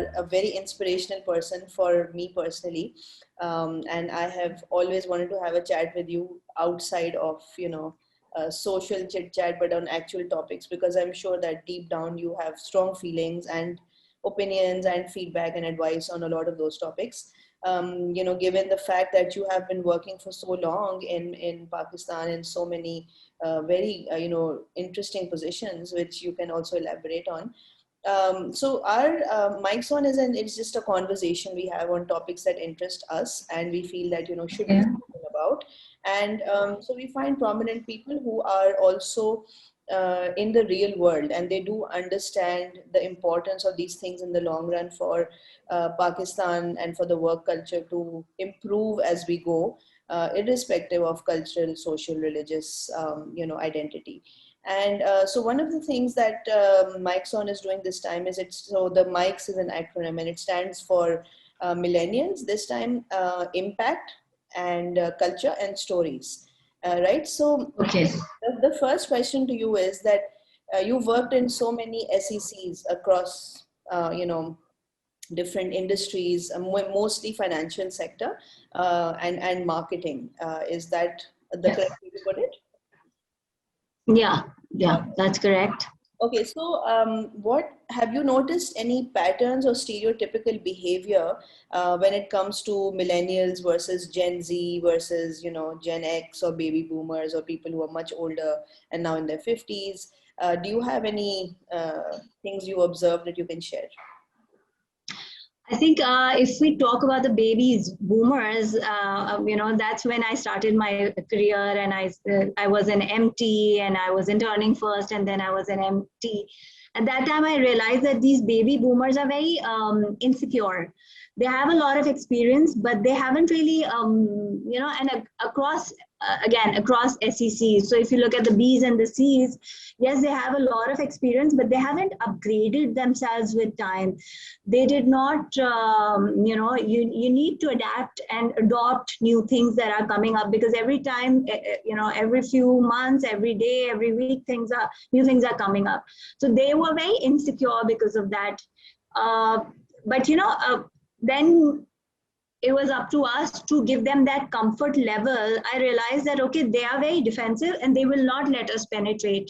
are a very inspirational person for me personally. And I have always wanted to have a chat with you outside of, social chit chat, but on actual topics, because I'm sure that deep down you have strong feelings and opinions and feedback and advice on a lot of those topics. Given the fact that you have been working for so long in Pakistan in so many very, interesting positions, which you can also elaborate on. So our Mike's on it's just a conversation we have on topics that interest us and we feel that, should be Yeah. spoken about. And so we find prominent people who are also in the real world, and they do understand the importance of these things in the long run for Pakistan and for the work culture to improve as we go, irrespective of cultural, social, religious, identity. And so one of the things that Mike's on is doing this time is so the Mike's is an acronym and it stands for Millennials, this time impact and culture and stories. Right. So Okay. the first question to you is that you've worked in so many SECs across, different industries, mostly financial sector and marketing. Is that the Yeah. correct way to put it? Yeah, that's correct. Okay, so what have you noticed any patterns or stereotypical behavior when it comes to millennials versus Gen Z versus, Gen X or baby boomers or people who are much older and now in their 50s? Do you have any things you observe that you can share? I think if we talk about the babies, boomers, that's when I started my career, and I was an MT, and I was interning first, and then I was an MT. At that time, I realized that these baby boomers are very insecure. They have a lot of experience, but they haven't really, and across, across SECs. So if you look at the Bs and the Cs, yes, they have a lot of experience, but they haven't upgraded themselves with time. They did not, you need to adapt and adopt new things that are coming up, because every time, every few months, every day, every week, new things are coming up. So they were very insecure because of that. But then it was up to us to give them that comfort level. I realized that, okay, they are very defensive and they will not let us penetrate.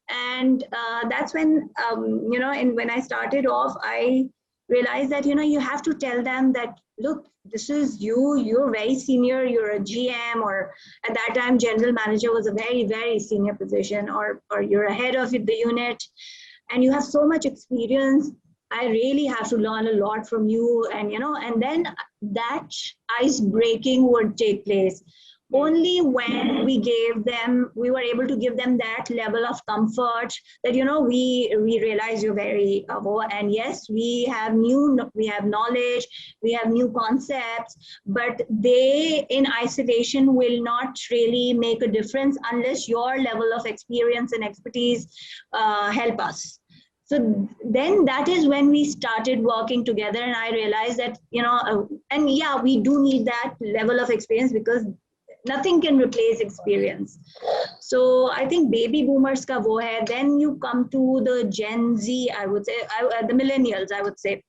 And that's when, when I started off, I realized that, you have to tell them that, look, this is you're very senior, you're a GM, or at that time, general manager was a very, very senior position, or you're a head of the unit, and you have so much experience. I really have to learn a lot from you. And, and then that ice breaking would take place. Only when we were able to give them that level of comfort that, we realize you're very, and yes, we have knowledge, we have new concepts, but they in isolation will not really make a difference unless your level of experience and expertise help us. So then that is when we started working together, and I realized that, and yeah, we do need that level of experience, because nothing can replace experience. So I think baby boomers ka wo hai. Then you come to the Gen Z, I would say, the millennials, I would say.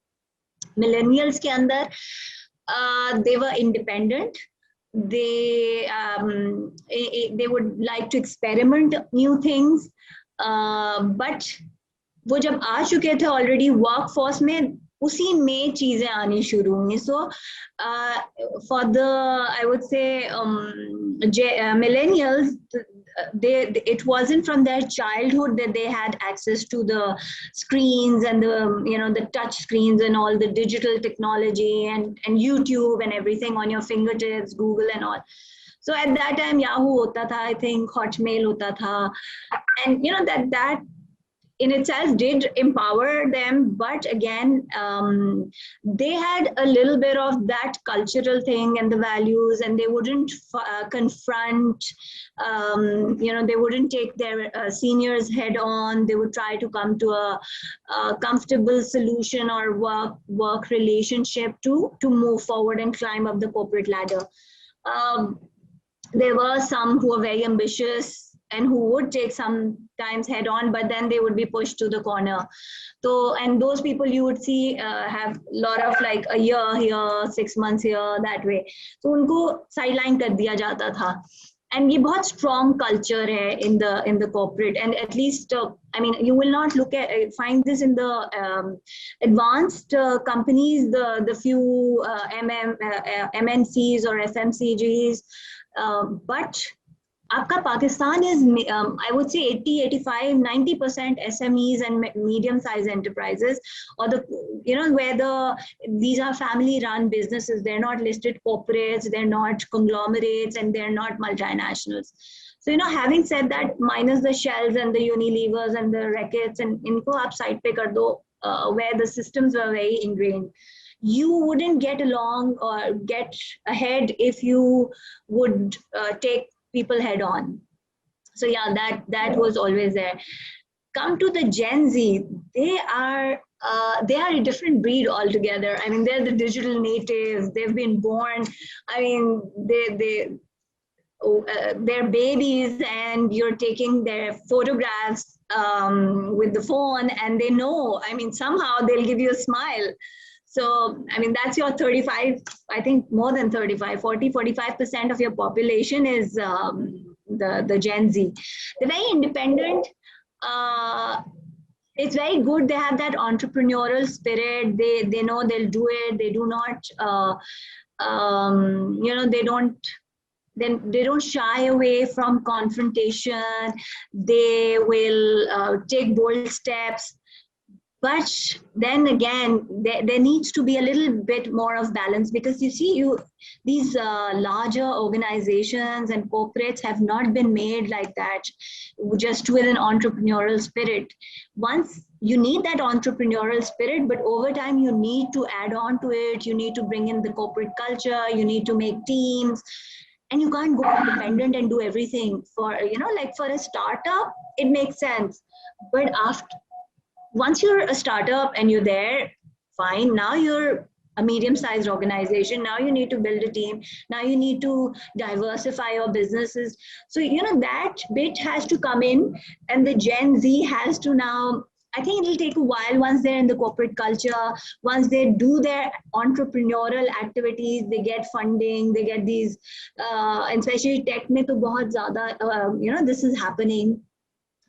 Millennials ke andar, they were independent. They would like to experiment new things, but वो जब आ चुके थे already work force में, उसी में चीजें आनी शुरू हुई. So for the I would say millennials, it wasn't from their childhood that they had access to the screens and the touch screens and all the digital technology and YouTube and everything on your fingertips, Google and all. So at that time, Yahoo hota tha, I think Hotmail hota tha, and that in itself did empower them, but again, they had a little bit of that cultural thing and the values, and they wouldn't confront, they wouldn't take their seniors head on. They would try to come to a comfortable solution or work relationship to move forward and climb up the corporate ladder. There were some who were very ambitious, and who would take sometimes head on, but then they would be pushed to the corner. So, and those people you would see have a lot of like a year here, 6 months here, that way. So उनको sideline कर दिया जाता था. And ये बहुत strong culture है in the corporate, and at least I mean you will not find this in the advanced companies, the few MNCs or FMCGs, but आपका Pakistan is I would say 80, 85, 90% SMEs and medium-sized enterprises, or where these are family-run businesses. They're not listed corporates, they're not conglomerates, and they're not multinationals. So having said that, minus the Shells and the Unilevers and the Reckitt's, and इनको आप side पे कर दो, where the systems were very ingrained. You wouldn't get along or get ahead if you would take people head on. So yeah, that was always there. Come to the Gen Z, they are a different breed altogether. I mean, they're the digital natives. They've been born. I mean, they're babies, and you're taking their photographs with the phone, and they know. I mean, somehow they'll give you a smile. So, I mean, that's your 35, I think more than 35, 40, 45% of your population is the Gen Z. They're very independent. It's very good. They have that entrepreneurial spirit. They know they'll do it. They do not, they don't shy away from confrontation. They will take bold steps. But then again, there needs to be a little bit more of balance, because you see, these larger organizations and corporates have not been made like that, just with an entrepreneurial spirit. Once you need that entrepreneurial spirit, but over time you need to add on to it. You need to bring in the corporate culture. You need to make teams. And you can't go independent and do everything. For, like for a startup, it makes sense. But once you're a startup and you're there, fine. Now you're a medium-sized organization. Now you need to build a team. Now you need to diversify your businesses. So, that bit has to come in, and the Gen Z has to now, I think it'll take a while once they're in the corporate culture, once they do their entrepreneurial activities, they get funding, they get these, especially tech mein to bahut zyada, this is happening,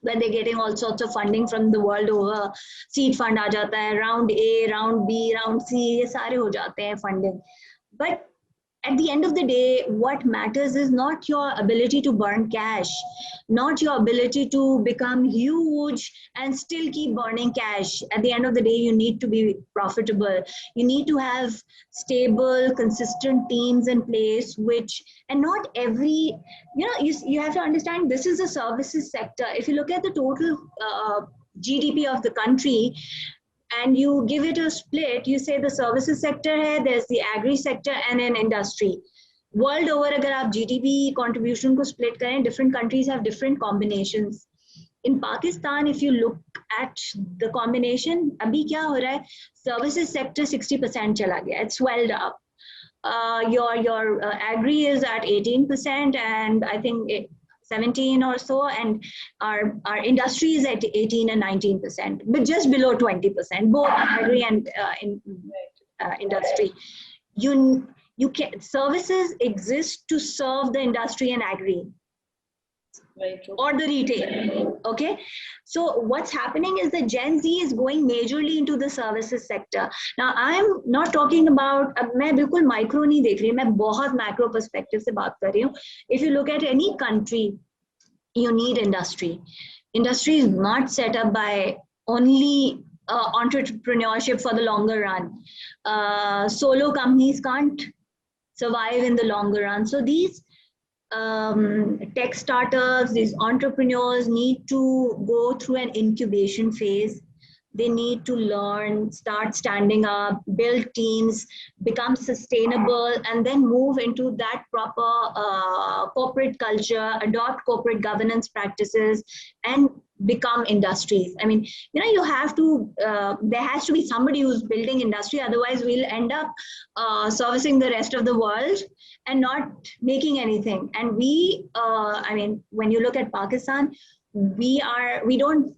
when they're getting all sorts of funding from the world over. Seed fund aa jata hai, round A, round B, round C, ye sare ho jate hain funding. But at the end of the day, what matters is not your ability to burn cash, not your ability to become huge and still keep burning cash. At the end of the day, you need to be profitable. You need to have stable, consistent teams in place, and not every, you have to understand, this is a services sector. If you look at the total GDP of the country, and you give it a split, you say the services sector hai, there's the agri sector and an industry. World over, agar aap GDP contribution ko split karen, different countries have different combinations. In Pakistan, if you look at the combination, abhi kya ho raha hai? Services sector 60% chala gaya. It's swelled up. Your agri is at 18%, and I think 17 or so, and our industry is at 18 and 19%, but just below 20%, both agri and industry. You can, services exist to serve the industry and agri. Very true. Or the retail. Okay, so what's happening is the Gen Z is going majorly into the services sector. Now I'm not talking about, मैं बिल्कुल micro नहीं देख रही, मैं बहुत macro perspective से बात कर रही हूँ. If you look at any country, you need industry. Industry is not set up by only entrepreneurship for the longer run. Solo companies can't survive in the longer run. So these tech startups, these entrepreneurs need to go through an incubation phase. They need to learn, start standing up, build teams, become sustainable, and then move into that proper corporate culture, adopt corporate governance practices, and become industries. I mean, you have to, there has to be somebody who's building industry, otherwise we'll end up servicing the rest of the world and not making anything. And we, I mean, when you look at Pakistan, we don't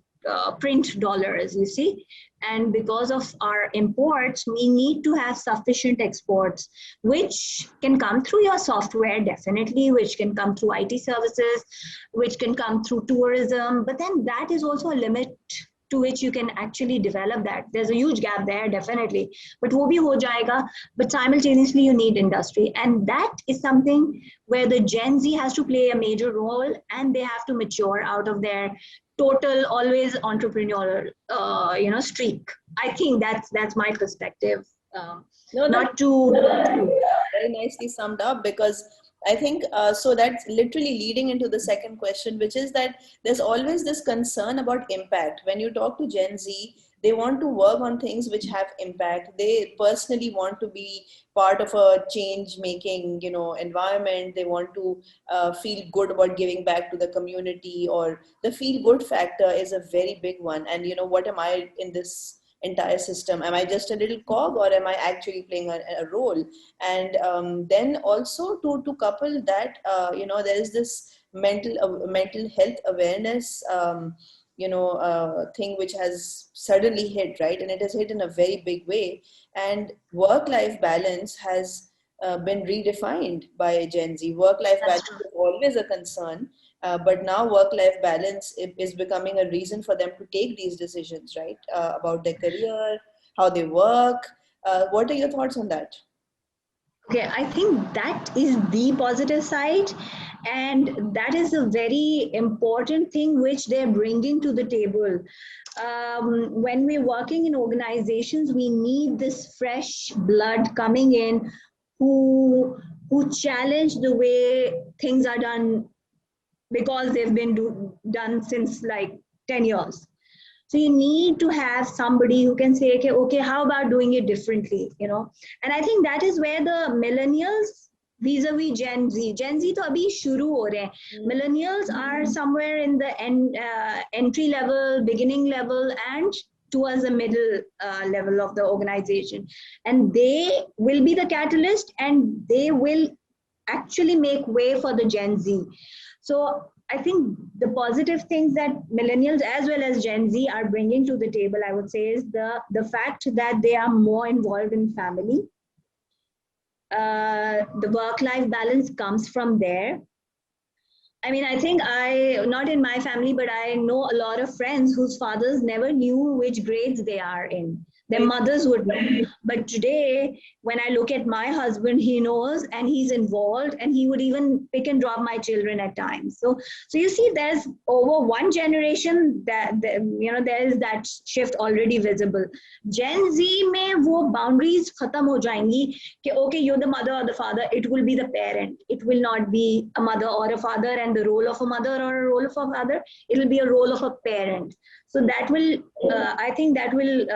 print dollars, you see, and because of our imports, we need to have sufficient exports, which can come through your software, definitely, which can come through IT services, which can come through tourism, but then that is also a limit to which you can actually develop that. There's a huge gap there, definitely, but wo bhi ho jayega. But simultaneously, you need industry, and that is something where the Gen Z has to play a major role, and they have to mature out of their total always entrepreneurial streak. I think that's my perspective. No, that's Not to very nicely summed up, because I think so that's literally leading into the second question, which is that there's always this concern about impact. When you talk to Gen Z, they want to work on things which have impact. They personally want to be part of a change making, environment. They want to feel good about giving back to the community, or the feel good factor is a very big one. And what am I in this entire system? Am I just a little cog, or am I actually playing a role? And then also to couple that, there is this mental health awareness thing which has suddenly hit, right? And it has hit in a very big way. And work life balance has been redefined by Gen Z. Work life balance is always a concern, but now work-life balance is becoming a reason for them to take these decisions, right? About their career, how they work. What are your thoughts on that? Okay, I think that is the positive side, and that is a very important thing which they're bringing to the table. When we're working in organizations, we need this fresh blood coming in who challenge the way things are done, because they've been done since like 10 years. So you need to have somebody who can say, okay, how about doing it differently, And I think that is where the millennials vis-a-vis Gen Z to abhi shuru ho rahe hain. Millennials are somewhere in the entry level, beginning level, and towards the middle level of the organization. And they will be the catalyst, and they will actually make way for the Gen Z. So I think the positive things that millennials as well as Gen Z are bringing to the table, I would say, is the fact that they are more involved in family. The work-life balance comes from there. I mean, I think not in my family, but I know a lot of friends whose fathers never knew which grades they are in. Their mothers would know. But today, when I look at my husband, he knows, and he's involved, and he would even pick and drop my children at times. So you see, there's over one generation that there is that shift already visible. Gen Z में वो boundaries खत्म हो जाएंगी कि okay, you're the mother or the father. It will be the parent. It will not be a mother or a father and the role of a mother or a role of a father. It will be a role of a parent. So that will, I think that will,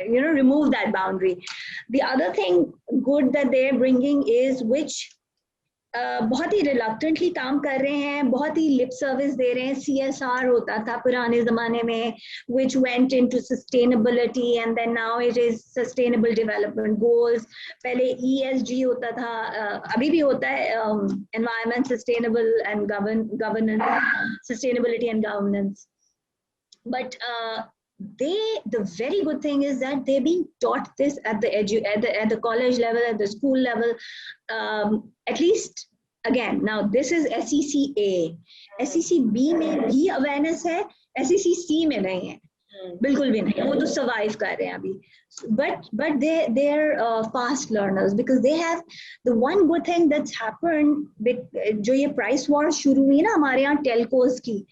remove that boundary. The other thing good that they're bringing is, which बहुत ही reluctantly काम कर रहे हैं, बहुत ही lip service दे रहे हैं. CSR होता था पुराने ज़माने में, which went into sustainability, and then now it is sustainable development goals. पहले ESG होता था, अभी भी होता है, environment, sustainable and governance, sustainability and governance. But the very good thing is that they're being taught this at the college level, at the school level, at least. Again, now this is SECA. SECB में भी awareness है, SECC में नहीं है, बिल्कुल भी नहीं, वो तो survive कर रहे हैं अभी. But they're fast learners, because they have the one good thing that's happened with जो ये price war शुरू हुई ना हमारे यहाँ telcos की,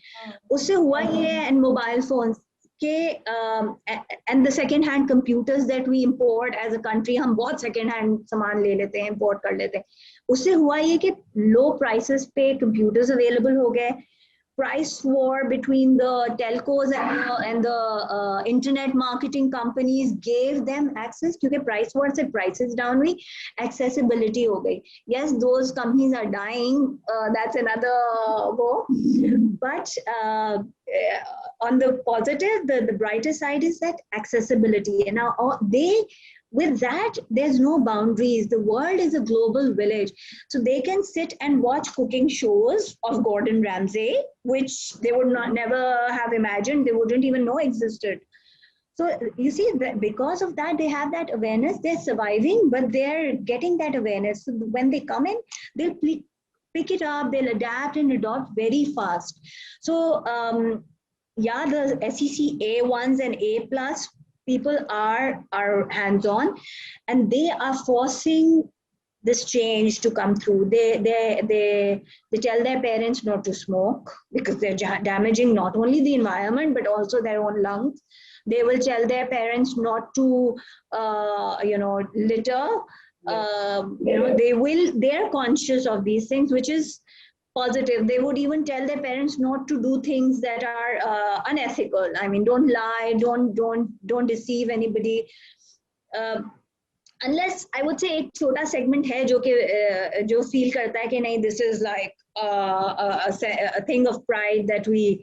उससे हुआ ये, and mobile phones and the second hand computers that we import as a country, हम बहुत second hand सामान ले लेते हैं, import कर लेते हैं. उससे हुआ ये कि low prices पे computers available हो गए, price war between the telcos and the internet marketing companies gave them access, क्योंकि price war से prices down हुई, accessibility हो गई. Yes, those companies are dying. That's another go. But on the positive, the brighter side is that accessibility. And now with that, there's no boundaries. The world is a global village. So they can sit and watch cooking shows of Gordon Ramsay, which they would never have imagined, they wouldn't even know existed. So you see, that because of that, they have that awareness. They're surviving, but they're getting that awareness. So when they come in, they'll pick it up, they'll adapt and adopt very fast. So yeah, the SEC A1s and A plus people are hands-on, and they are forcing this change to come through. They tell their parents not to smoke because they're damaging not only the environment but also their own lungs. They will tell their parents not to litter. They're conscious of these things, which is positive. They would even tell their parents not to do things that are unethical. I mean, don't lie, don't deceive anybody. Unless I would say एक छोटा segment है जो feel करता है कि नहीं, this is like a thing of pride that we're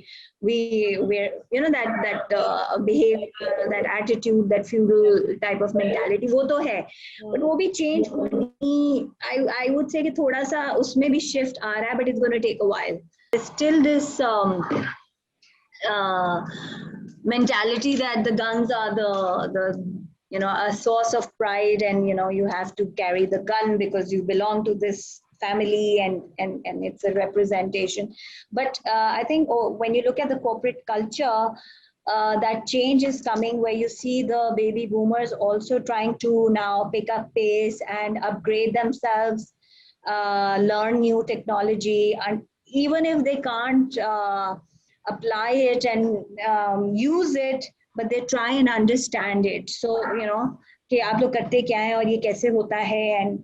that behavior, that attitude, that feudal type of mentality, वो तो है, but वो भी change I would say कि थोड़ा सा उसमें भी shift आ रहा है, but it's going to take a while. There's still this mentality that the guns are the a source of pride, and you have to carry the gun because you belong to this family, and it's a representation. But I think when you look at the corporate culture, that change is coming, where you see the baby boomers also trying to now pick up pace and upgrade themselves, learn new technology, and even if they can't apply it and use it, but they try and understand it. So कि आप लोग करते क्या हैं और ये कैसे होता है,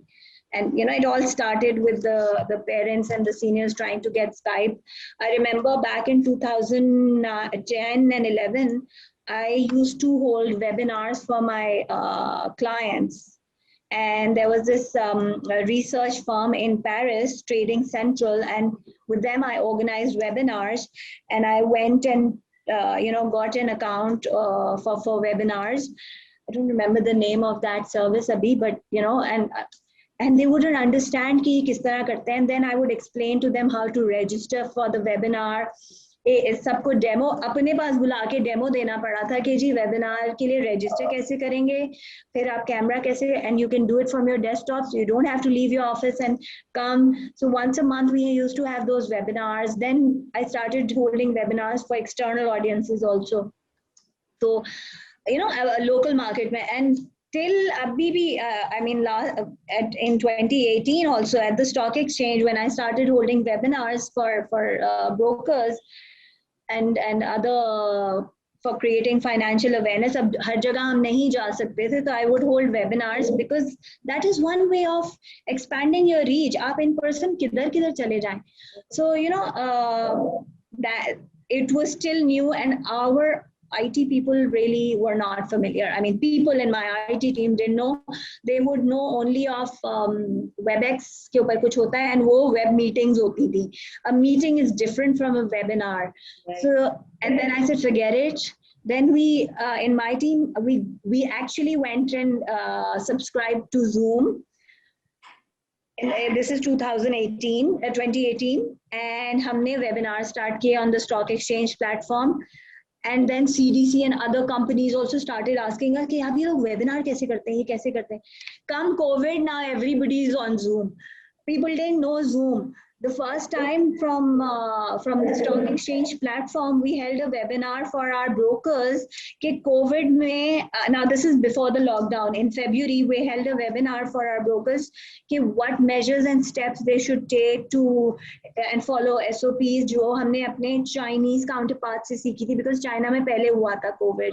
and it all started with the parents and the seniors trying to get Skype. I remember back in 2010 and 11, I used to hold webinars for my clients. And there was this research firm in Paris, Trading Central, and with them I organized webinars, and I went and got an account for webinars. I don't remember the name of that service, Abhi, but and they wouldn't understand ki kis tarah karte hain. And then I would explain to them how to register for the webinar. सबको demo अपने पास बुला के demo देना पड़ा था कि जी webinar के लिए रजिस्टर कैसे करेंगे, फिर आप कैमरा कैसे, and you can do it from your desktop, so you don't have to leave your office and come. So once a month we used to have those webinars. Then I started holding webinars for external audiences also. So a local market mein, and till abhi bhi, I mean in 2018 also at the stock exchange, when I started holding webinars for brokers and other for creating financial awareness. अब हर जगह हम नहीं जा सकते थे, तो I would hold webinars because that is one way of expanding your reach. आप in person किधर चले जाएं. So that it was still new, and our IT people really were not familiar. I mean, people in my IT team didn't know. They would know only of WebEx के ऊपर कुछ होता है, and वो web meetings होती थी. A meeting is different from a webinar. Right. So, and then I said, forget it. Then we, in my team, we actually went and subscribed to Zoom. This is 2018, and हमने webinar start किए on the stock exchange platform. And then CDC and other companies also started asking us कि आप ये लोग webinar कैसे करते हैं, ये कैसे करते हैं. Come COVID, now everybody is on Zoom. People didn't know Zoom. The first time from the stock exchange platform, we held a webinar for our brokers कि COVID में, now this is before the lockdown, in February we held a webinar for our brokers कि what measures and steps they should take to and follow SOPs जो हमने अपने Chinese counterparts से सीखी थी, because China में पहले हुआ था COVID.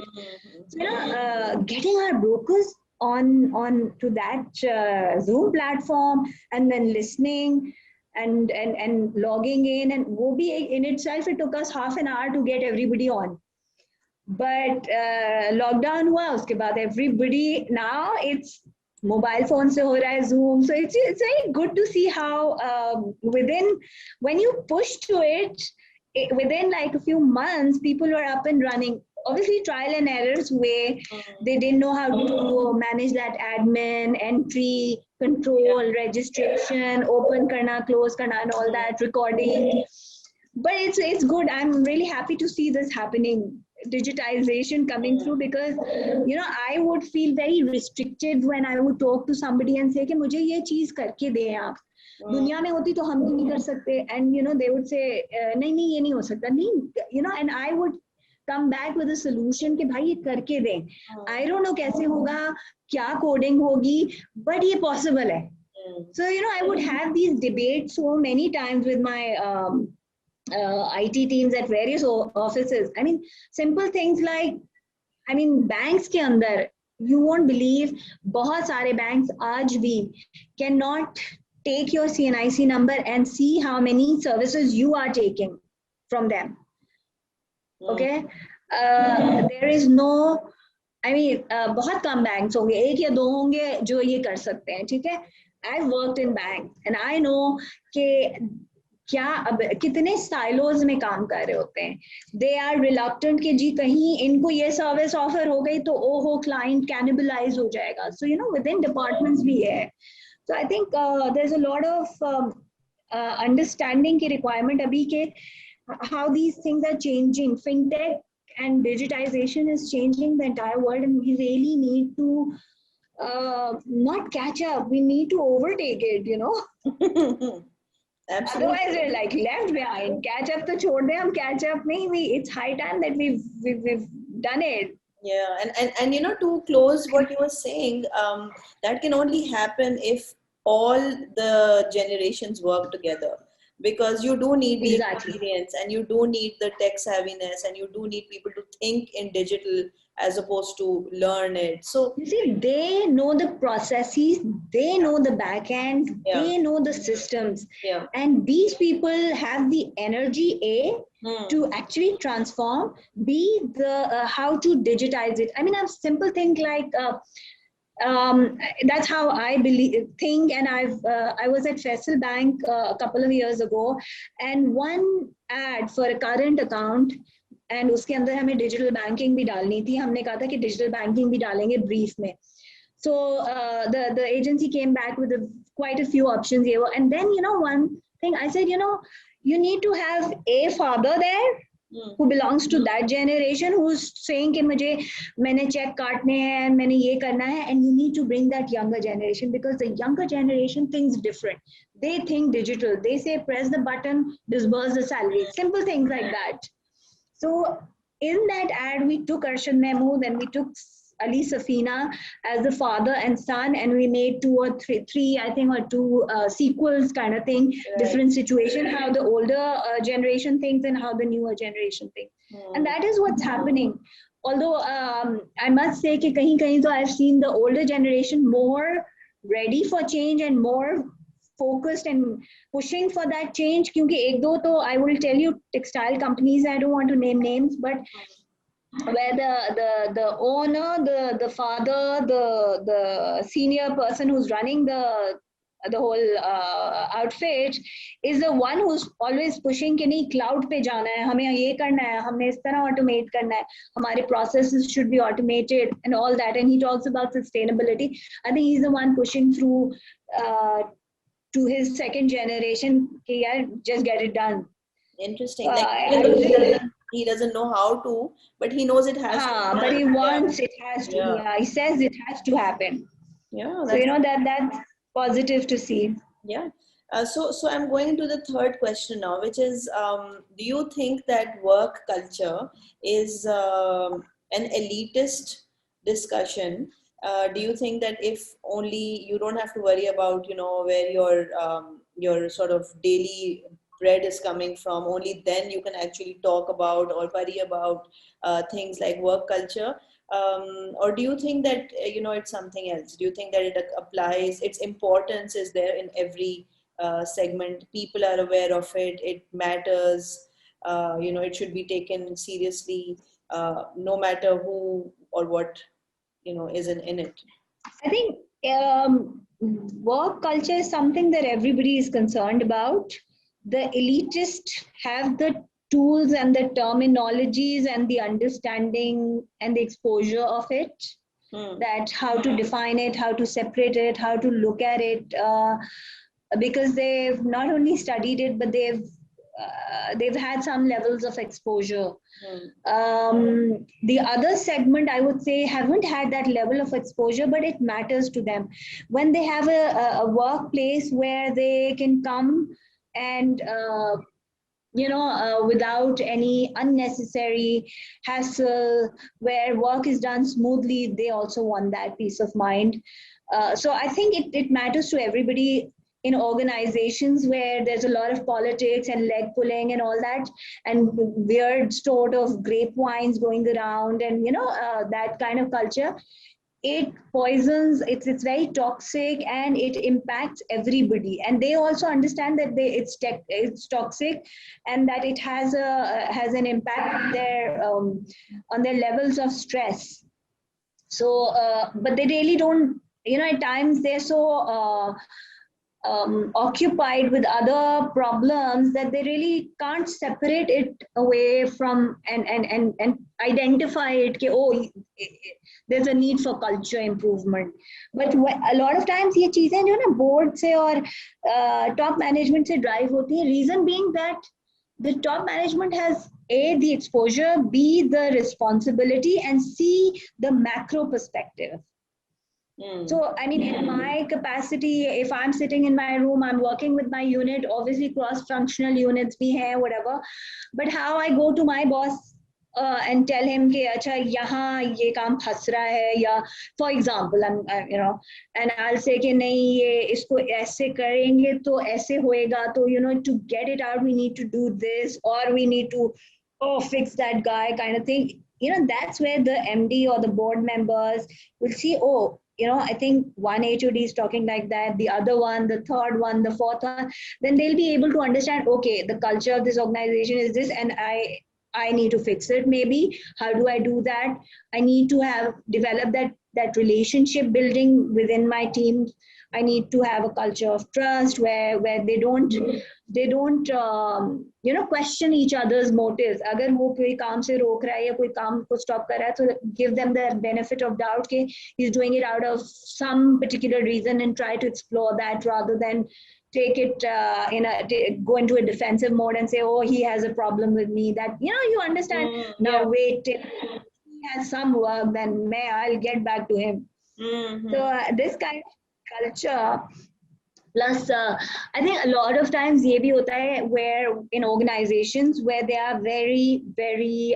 So getting our brokers on to that Zoom platform and then listening. and logging in, and wo bhi in itself it took us half an hour to get everybody on. But lockdown हुआ उसके बाद everybody now it's mobile phone से हो रहा है Zoom, so it's very good to see how within when you push to within like a few months people were up and running. Obviously trial and errors way, they didn't know how to manage that admin, entry, control, registration, open karna, close karna, and all that, recording. But it's good. I'm really happy to see this happening, digitization coming through, because I would feel very restricted when I would talk to somebody and say कि मुझे ये चीज करके दें आप, दुनिया में होती तो हम भी नहीं कर सकते, and they would say नहीं नहीं ये नहीं हो सकता, नहीं, and I would come back with a solution कि भाई ये करके दें. I don't know कैसे होगा, क्या coding होगी, but ये possible है. So I would have these debates so many times with my IT teams at various offices. I mean, simple things like, banks के अंदर, you won't believe, बहुत सारे banks आज भी cannot take your CNIC number and see how many services you are taking from them. Okay, there is no, बहुत कम banks होंगे, एक या दो होंगे जो ये कर सकते हैं, ठीक है. I've worked in banks and I know कि क्या अब कितने साइलोज में काम कर रहे होते हैं. दे आर रिलक्टेंट कि जी कहीं इनको ये सर्विस ऑफर हो गई तो ओहो क्लाइंट कैनिबलाइज हो जाएगा. सो विद इन डिपार्टमेंट्स भी है. So I think there is a lot of understanding की रिक्वायरमेंट अभी के how these things are changing. Fintech and digitization is changing the entire world, and we really need to not catch up, we need to overtake it. Absolutely. Otherwise we're like left behind. Catch up to chhod de, hum catch up nahi, it's high time that we've done it. Yeah, and to close what you were saying, that can only happen if all the generations work together, because you do need the experience, and you do need the tech savviness, and you do need people to think in digital as opposed to learn it. So you see, they know the processes, they know the back end, they know the systems, and these people have the energy to actually transform, B, the how to digitize it. A simple thing like that's how I think. And I was at Faisal Bank a couple of years ago, and one ad for a current account, and उसके अंदर हमें digital banking भी डालनी थी. हमने कहा था कि डिजिटल बैंकिंग भी डालेंगे ब्रीफ में. So the agency came back with quite a few options here, and then one thing I said, you need to have a father there who belongs to that generation, who's saying कि मैंने check काटने हैं, मैंने ये करना है, and you need to bring that younger generation, because the younger generation thinks different. They think digital. They say press the button, disburse the salary, simple things like that. So in that ad, we took Arshad Mahmood and we took Ali Safina as the father and son, and we made two or three, I think, or two sequels kind of thing, different situation, how the older generation thinks and how the newer generation thinks. And that is what's happening. Although I must say कि कहीं तो I've seen the older generation more ready for change and more focused and pushing for that change. क्योंकि एक दो तो I will tell you, textile companies, I don't want to name names, but where the owner, the father, the senior person who's running the whole outfit is the one who's always pushing कि नहीं cloud पे जाना है, हमें ये करना है, हमें इस तरह automate करना है, हमारे processes should be automated and all that. And he talks about sustainability. I think he's the one pushing through to his second generation कि यार just get it done. Interesting. He doesn't know how to, but he knows it has to. But he wants it has to. Yeah, he says it has to happen. Yeah. So that's positive to see. Yeah. So I'm going to the third question now, which is, do you think that work culture is an elitist discussion? Do you think that if only you don't have to worry about, where your sort of daily bread is coming from, only then you can actually talk about or worry about things like work culture? Or do you think that, it's something else? Do you think that it applies, its importance is there in every segment. People are aware of it. It matters. It should be taken seriously, no matter who or what, is in it. I think work culture is something that everybody is concerned about. The elitists have the tools and the terminologies and the understanding and the exposure of it, that how to define it, how to separate it, how to look at it, because they've not only studied it, but they've had some levels of exposure. The other segment, I would say, haven't had that level of exposure, but it matters to them. When they have a workplace where they can come and without any unnecessary hassle, where work is done smoothly, they also want that peace of mind. So I think it matters to everybody. In organizations where there's a lot of politics and leg pulling and all that, and weird sort of grapevines going around, and that kind of culture, it poisons, it's very toxic, and it impacts everybody, and they also understand that it's toxic, and that it has an impact there, on their levels of stress. So but they really don't, at times they're so occupied with other problems that they really can't separate it away from, and identify it कि, oh, there's a need for culture improvement. But a lot of times ये चीजें जो ना board से और top management से drive होती हैं, reason being that the top management has A, the exposure, B, the responsibility, and C, the macro perspective. So, I mean, in my capacity, if I'm sitting in my room, I'm working with my unit, obviously cross-functional units bhi hai, whatever. But how I go to my boss and tell him कि अच्छा यहाँ ये काम फंस रहा है, या for example, and I'll say कि नहीं ये इसको ऐसे करेंगे तो ऐसे होएगा, तो to get it out we need to do this, or we need to fix that guy kind of thing. That's where the MD or the board members will see, I think one HOD is talking like that, the other one, the third one, the fourth one, then they'll be able to understand, okay, the culture of this organization is this, and I need to fix it maybe. How do I do that? I need to develop that relationship building within my team. I need to have a culture of trust where they don't question each other's motives. अगर वो कोई काम से रोक रहा है या कोई काम को stop कर रहा है, so give them the benefit of doubt कि he's doing it out of some particular reason, and try to explore that rather than take it go into a defensive mode and say, oh, he has a problem with me. That you understand. Now wait till he has some work, then I'll get back to him. So this kind of culture, plus I think a lot of times ये भी होता है where in organizations where they are very very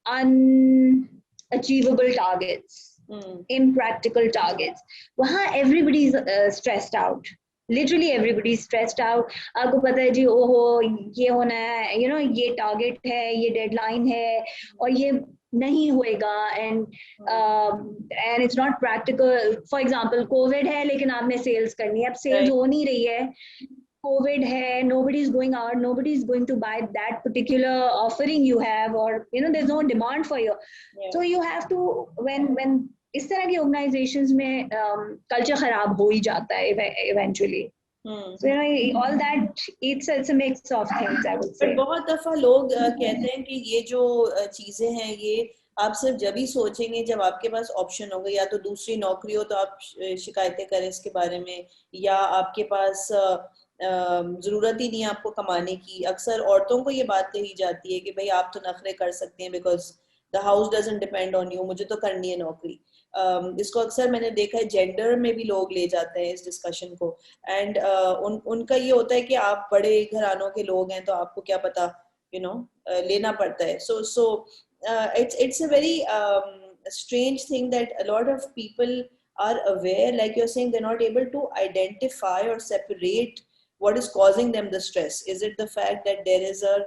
unachievable targets, impractical targets, वहाँ everybody is stressed out. Literally everybody is stressed out. आपको पता है जी, ओहो ये होना है, ये target है, ये deadline है, और ये नहीं होएगा, and it's not practical. For example, COVID है लेकिन आपने sales करनी है, अब sales हो नहीं रही है, COVID hai, nobody is going out, nobody is going to buy that particular offering you have, or there's no demand for you. So you have to, when इस तरह की organizations में culture खराब हो ही जाता है eventually. So all that, it's a mix of things, I would say. But बहुत दफा लोग कहते हैं कि ये जो चीजें हैं ये आप सिर्फ जब ही सोचेंगे जब आपके पास ऑप्शन होगा, या तो दूसरी नौकरी हो तो आप शिकायतें करें इसके बारे में, या आपके पास जरूरत ही नहीं है आपको कमाने की. अक्सर औरतों को ये बात कही जाती है कि भाई आप तो नखरे कर सकते हैं because the house doesn't depend on you, मुझे तो करनी है नौकरी. इसको अक्सर मैंने देखा है जेंडर में भी लोग ले जाते हैं इस डिस्कशन को, एंड उनका ये होता है कि आप बड़े घरानों के लोग हैं तो आपको क्या पता, लेना पड़ता है. So it's a very strange thing that a lot of people are aware, like you're saying, they're not able to identify or separate what is causing them the stress. Is it the fact that there is a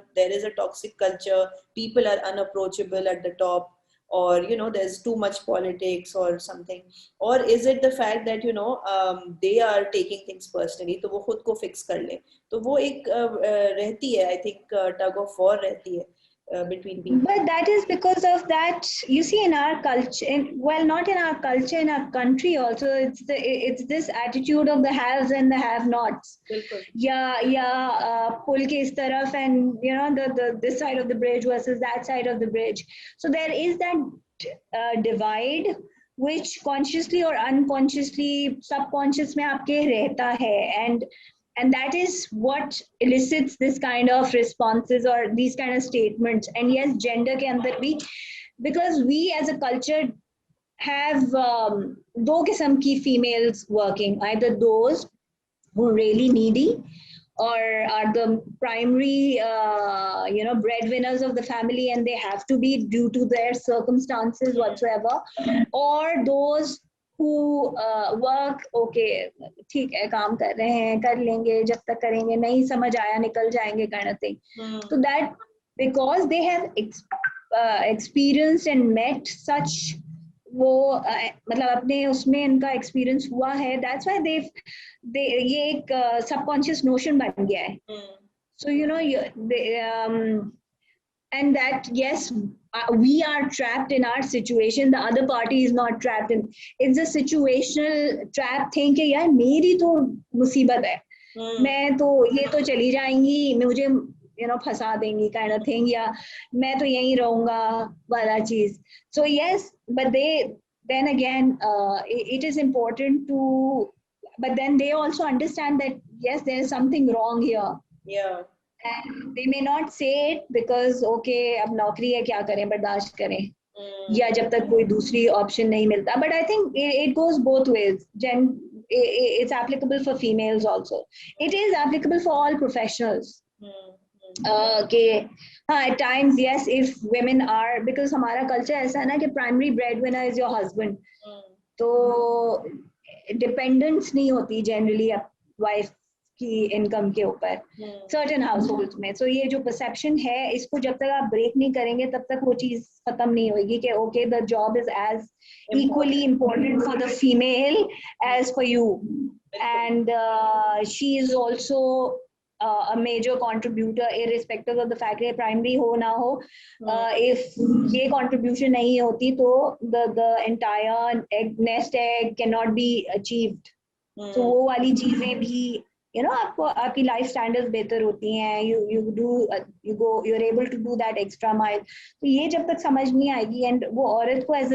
toxic culture, people are unapproachable at the top, or there's too much politics or something, or is it the fact that they are taking things personally, तो वो खुद को fix कर ले, तो वो एक रहती है, I think tug of war रहती है between people. But that is because of that, you see, in our culture, well, not in our culture, in our country also, it's this attitude of the haves and the have-nots. Pull ke is taraf, and the this side of the bridge versus that side of the bridge. So there is that divide, which consciously or unconsciously, subconscious में आपके रहता है, and that is what elicits this kind of responses or these kind of statements. And yes, gender ke andar bhi, because we as a culture have do kisam ki females working, either those who are really needy or are the primary breadwinners of the family, and they have to be due to their circumstances whatsoever, or those who work, okay, ठीक है, काम कर रहे हैं, कर लेंगे, जब तक करेंगे, नहीं समझ आया निकल जाएंगे, kind of thing. So that because they have experienced and met such, वो मतलब अपने उसमें इनका experience हुआ है, that's why they ये एक subconscious notion बन गया है. So and that, yes, we are trapped in our situation, the other party is not trapped in. It's a situational trap thing कि यार मेरी तो मुसीबत है, मैं तो ये तो चली जाएंगी, मुझे फंसा देंगी, kind of thing, या मैं तो यहीं रहूंगा वाला चीज. So yes, but then again it is important to, but then they also understand that yes, there is something wrong here. Yeah. And they may not say it because okay, अब नौकरी है, क्या करें, बर्दाश्त करें, या जब तक कोई दूसरी option नहीं मिलता. But I think it goes both ways. It's applicable for females also. It is applicable for all professionals. Okay, at times, yes, if women are, because हमारा culture ऐसा है ना कि primary breadwinner is your husband, तो dependence नहीं होती generally wife की income के ऊपर certain households में. So ये जो perception है, इसको जब तक आप break नहीं करेंगे, तब तक वो चीज खत्म नहीं होगी कि okay, the job is as equally important for the female as for you, and she is also a major contributor, irrespective of the fact that primary ho na ho. If ये contribution नहीं होती, तो the entire nest egg cannot be achieved. So वो वाली चीजें भी, आपको आपकी life standards बेहतर होती हैं, you're able to do that extra mile. तो ये जब तक समझ नहीं आएगी, and वो औरत को as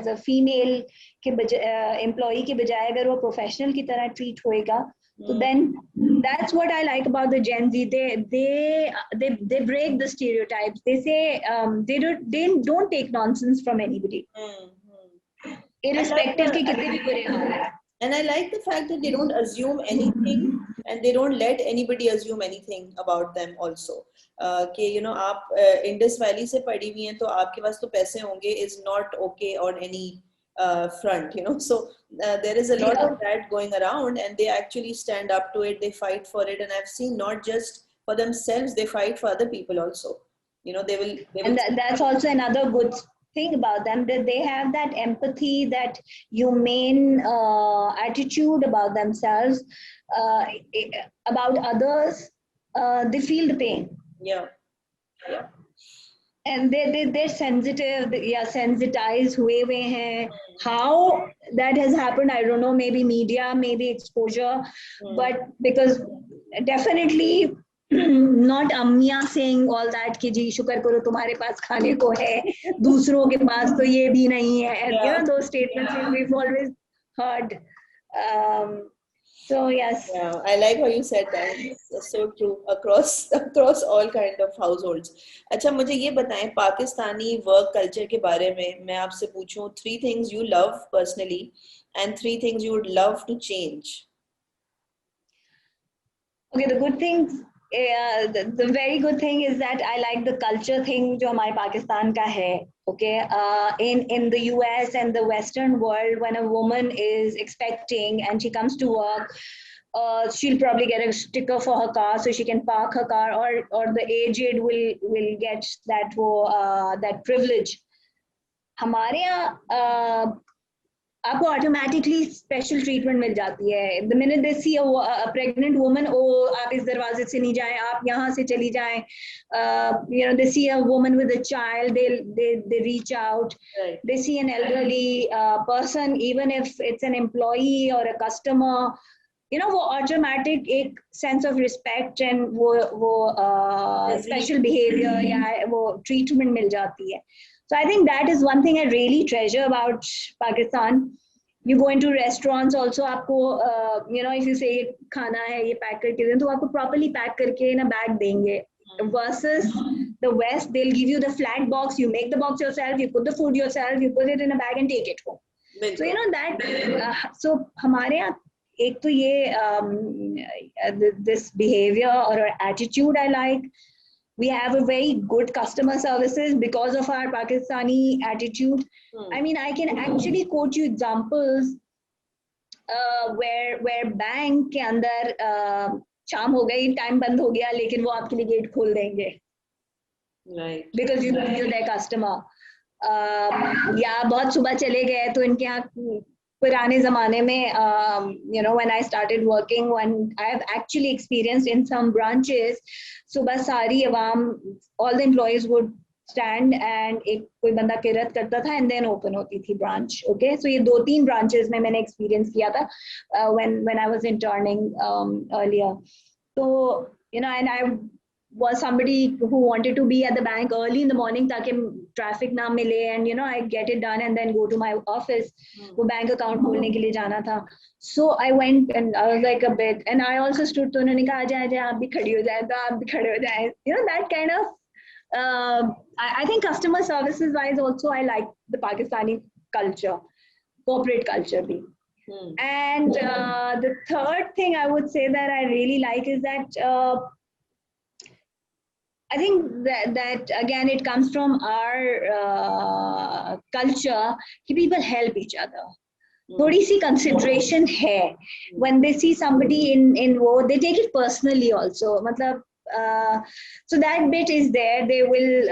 a female के employee के बजाय अगर वो professional की तरह treat होएगा, so then that's what I like about the Gen Z. They break the stereotypes. They say they don't take nonsense from anybody, irrespective के कितने भी बुरे हाल. And I like the fact that they don't assume anything, and they don't let anybody assume anything about them also. कि आप Indus Valley से पढ़ी हुई हैं, तो आपके पास तो पैसे होंगे is not okay on any front, so there is a lot of that going around, and they actually stand up to it, they fight for it, and I've seen not just for themselves, they fight for other people also. They will and that's also another good thing about them, that they have that empathy, that humane attitude about themselves, about others. They feel the pain. Yeah. And they're sensitive, sensitized हुए हैं. How that has happened, I don't know, maybe media, maybe exposure, but because definitely not अम्मियाँ saying all that कि जी शुक्र करो तुम्हारे पास खाने को है, दूसरों के पास तो ये भी नहीं है, and those statements we've always heard. So yes. Yeah, I like how you said that. It's so true across all kind of households. अच्छा, मुझे ये बताएं, पाकिस्तानी work culture के बारे में मैं आपसे पूछूं 3 things you love personally and 3 things you would love to change. Okay, the good things, the very good thing is that I like the culture thing जो हमारे पाकिस्तान का है. Okay, in the US and the Western world, when a woman is expecting and she comes to work, she'll probably get a sticker for her car so she can park her car, or the aged will get that privilege हमारे यहाँ आपको automatically special treatment मिल जाती है. The minute they see a pregnant woman, ओ आप इस दरवाजे से नहीं जाएं, आप यहाँ से चली जाएं. You know, they see a woman with a child, they reach out. Right. They see an elderly person, even if it's an employee or a customer, you know, वो ऑटोमेटिक एक सेंस ऑफ रिस्पेक्ट एंड वो special behaviour या वो treatment मिल जाती है. So I think that is one thing I really treasure about Pakistan. You go into restaurants also, आपको you know, if you say खाना है ये पैक करके दें, तो आपको properly पैक करके ना बैग देंगे. Versus the West, they'll give you the flat box, you make the box yourself, you put the food yourself, you put it in a bag and take it home. So you know that so हमारे यहाँ एक तो ये this behavior or attitude I like. We have a very good customer services because of our Pakistani attitude. I mean, I can actually quote you examples where bank के अंदर शाम हो गई, time बंद हो गया, लेकिन वो आपके लिए गेट खोल देंगे. Right. Because you're their customer. या बहुत सुबह चले गए तो इनके यहाँ पुराने ज़माने में you know, when I started working, when I have actually experienced in some branches, सुबह सारी अवाम, all the employees would stand and एक कोई बंदा किरत करता था and then open होती थी branch. Okay, so ये 2-3 branches में मैंने experience किया था when I was interning earlier. So you know, and I was somebody who wanted to be at the bank early in the morning ताकि traffic ना मिले, and you know, I get it done and then go to my office. वो bank account खोलने के लिए जाना था. So I went and I was like a bit, and I also stood, तो उन्होंने कहा आजा आजा आप भी खड़ी हो जाए, तो आप भी खड़े हो जाए. You know, that kind of I think customer services wise also I like the Pakistani culture, corporate culture भी. And the third thing I would say that I really like is that I think that again it comes from our culture कि people help each other. थोड़ी सी consideration है. When they see somebody in war, they take it personally also. मतलब so that bit is there. They will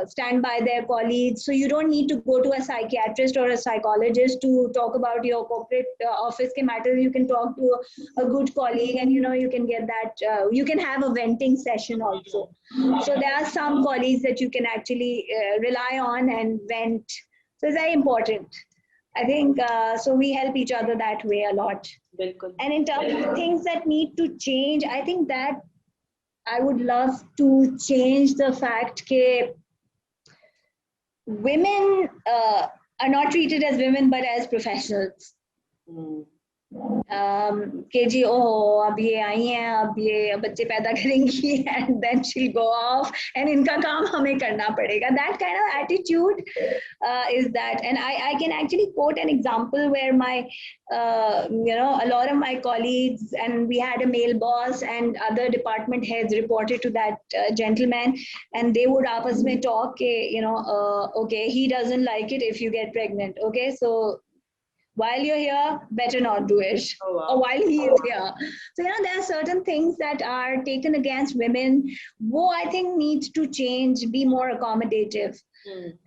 stand by their colleagues. So you don't need to go to a psychiatrist or a psychologist to talk about your corporate office ke matters. You can talk to a good colleague, and you know, you can get that. You can have a venting session also. So there are some colleagues that you can actually rely on and vent. So it's very important. I think so. We help each other that way a lot. And in terms of things that need to change, I think that I would love to change the fact that women are not treated as women but as professionals. कि जी ओह अब ये आई हैं, अब ये बच्चे पैदा करेंगी, and then she'll go off and इनका काम हमें करना पड़ेगा. That kind of attitude is that. And I can actually quote an example where my you know, a lot of my colleagues, and we had a male boss and other department heads reported to that gentleman, and they would आपस में talk कि you know, okay, he doesn't like it if you get pregnant. Okay, so while you're here, better not do it. Oh, wow. Or while he is here. So, you know, there are certain things that are taken against women. Wo, I think, needs to change, be more accommodative.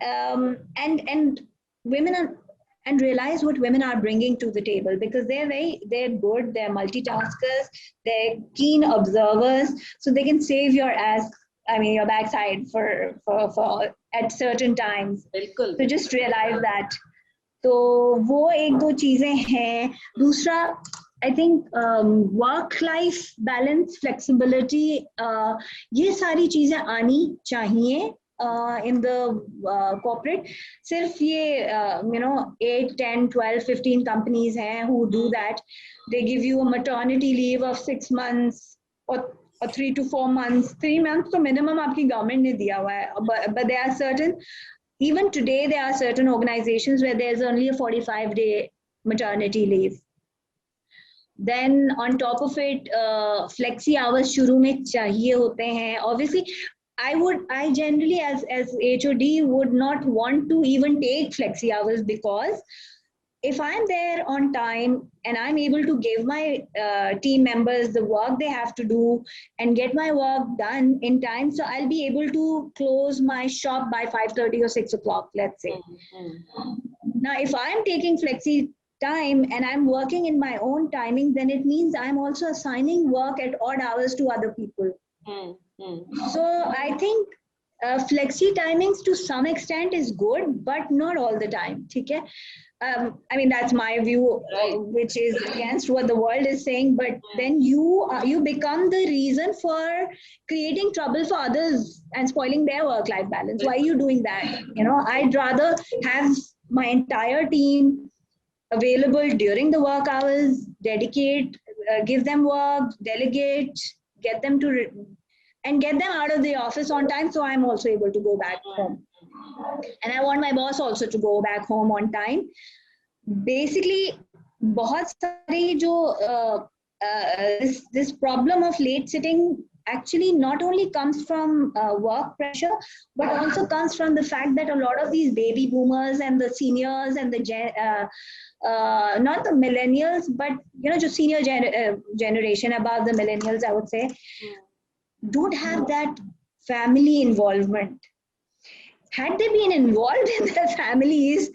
And women are, and realize what women are bringing to the table, because they're good, they're multitaskers, they're keen observers, so they can save your ass, I mean, your backside for at certain times. बिल्कुल. So just realize that. तो वो एक दो चीजें हैं. दूसरा, I think work life balance, flexibility, ये सारी चीजें आनी चाहिए in the corporate. सिर्फ ये you know 8, 10, 12, 15 companies हैं who do that. They give you a maternity leave of 6 months or 3 to 4 months. 3 months तो minimum आपकी government ने दिया हुआ है. But there are certain, even today, there are certain organizations where there's only a 45-day maternity leave. Then on top of it, flexi hours शुरू में चाहिए होते हैं. Obviously, I generally as HOD would not want to even take flexi hours, because if I'm there on time and I'm able to give my team members the work they have to do and get my work done in time, so I'll be able to close my shop by 5:30 or 6 o'clock, let's say. Now, if I'm taking flexi time and I'm working in my own timing, then it means I'm also assigning work at odd hours to other people. So I think flexi timings to some extent is good, but not all the time. Okay? I mean, that's my view, which is against what the world is saying. But then you become the reason for creating trouble for others and spoiling their work-life balance. Why are you doing that? You know, I'd rather have my entire team available during the work hours, dedicate, give them work, delegate, get them to and get them out of the office on time, so I'm also able to go back home. And I want my boss also to go back home on time. Basically, बहुत सारी जो this problem of late sitting actually not only comes from work pressure, but also comes from the fact that a lot of these baby boomers and the seniors and the not the millennials, but you know, just senior generation above the millennials, I would say, don't have that family involvement. Had they been involved in their families,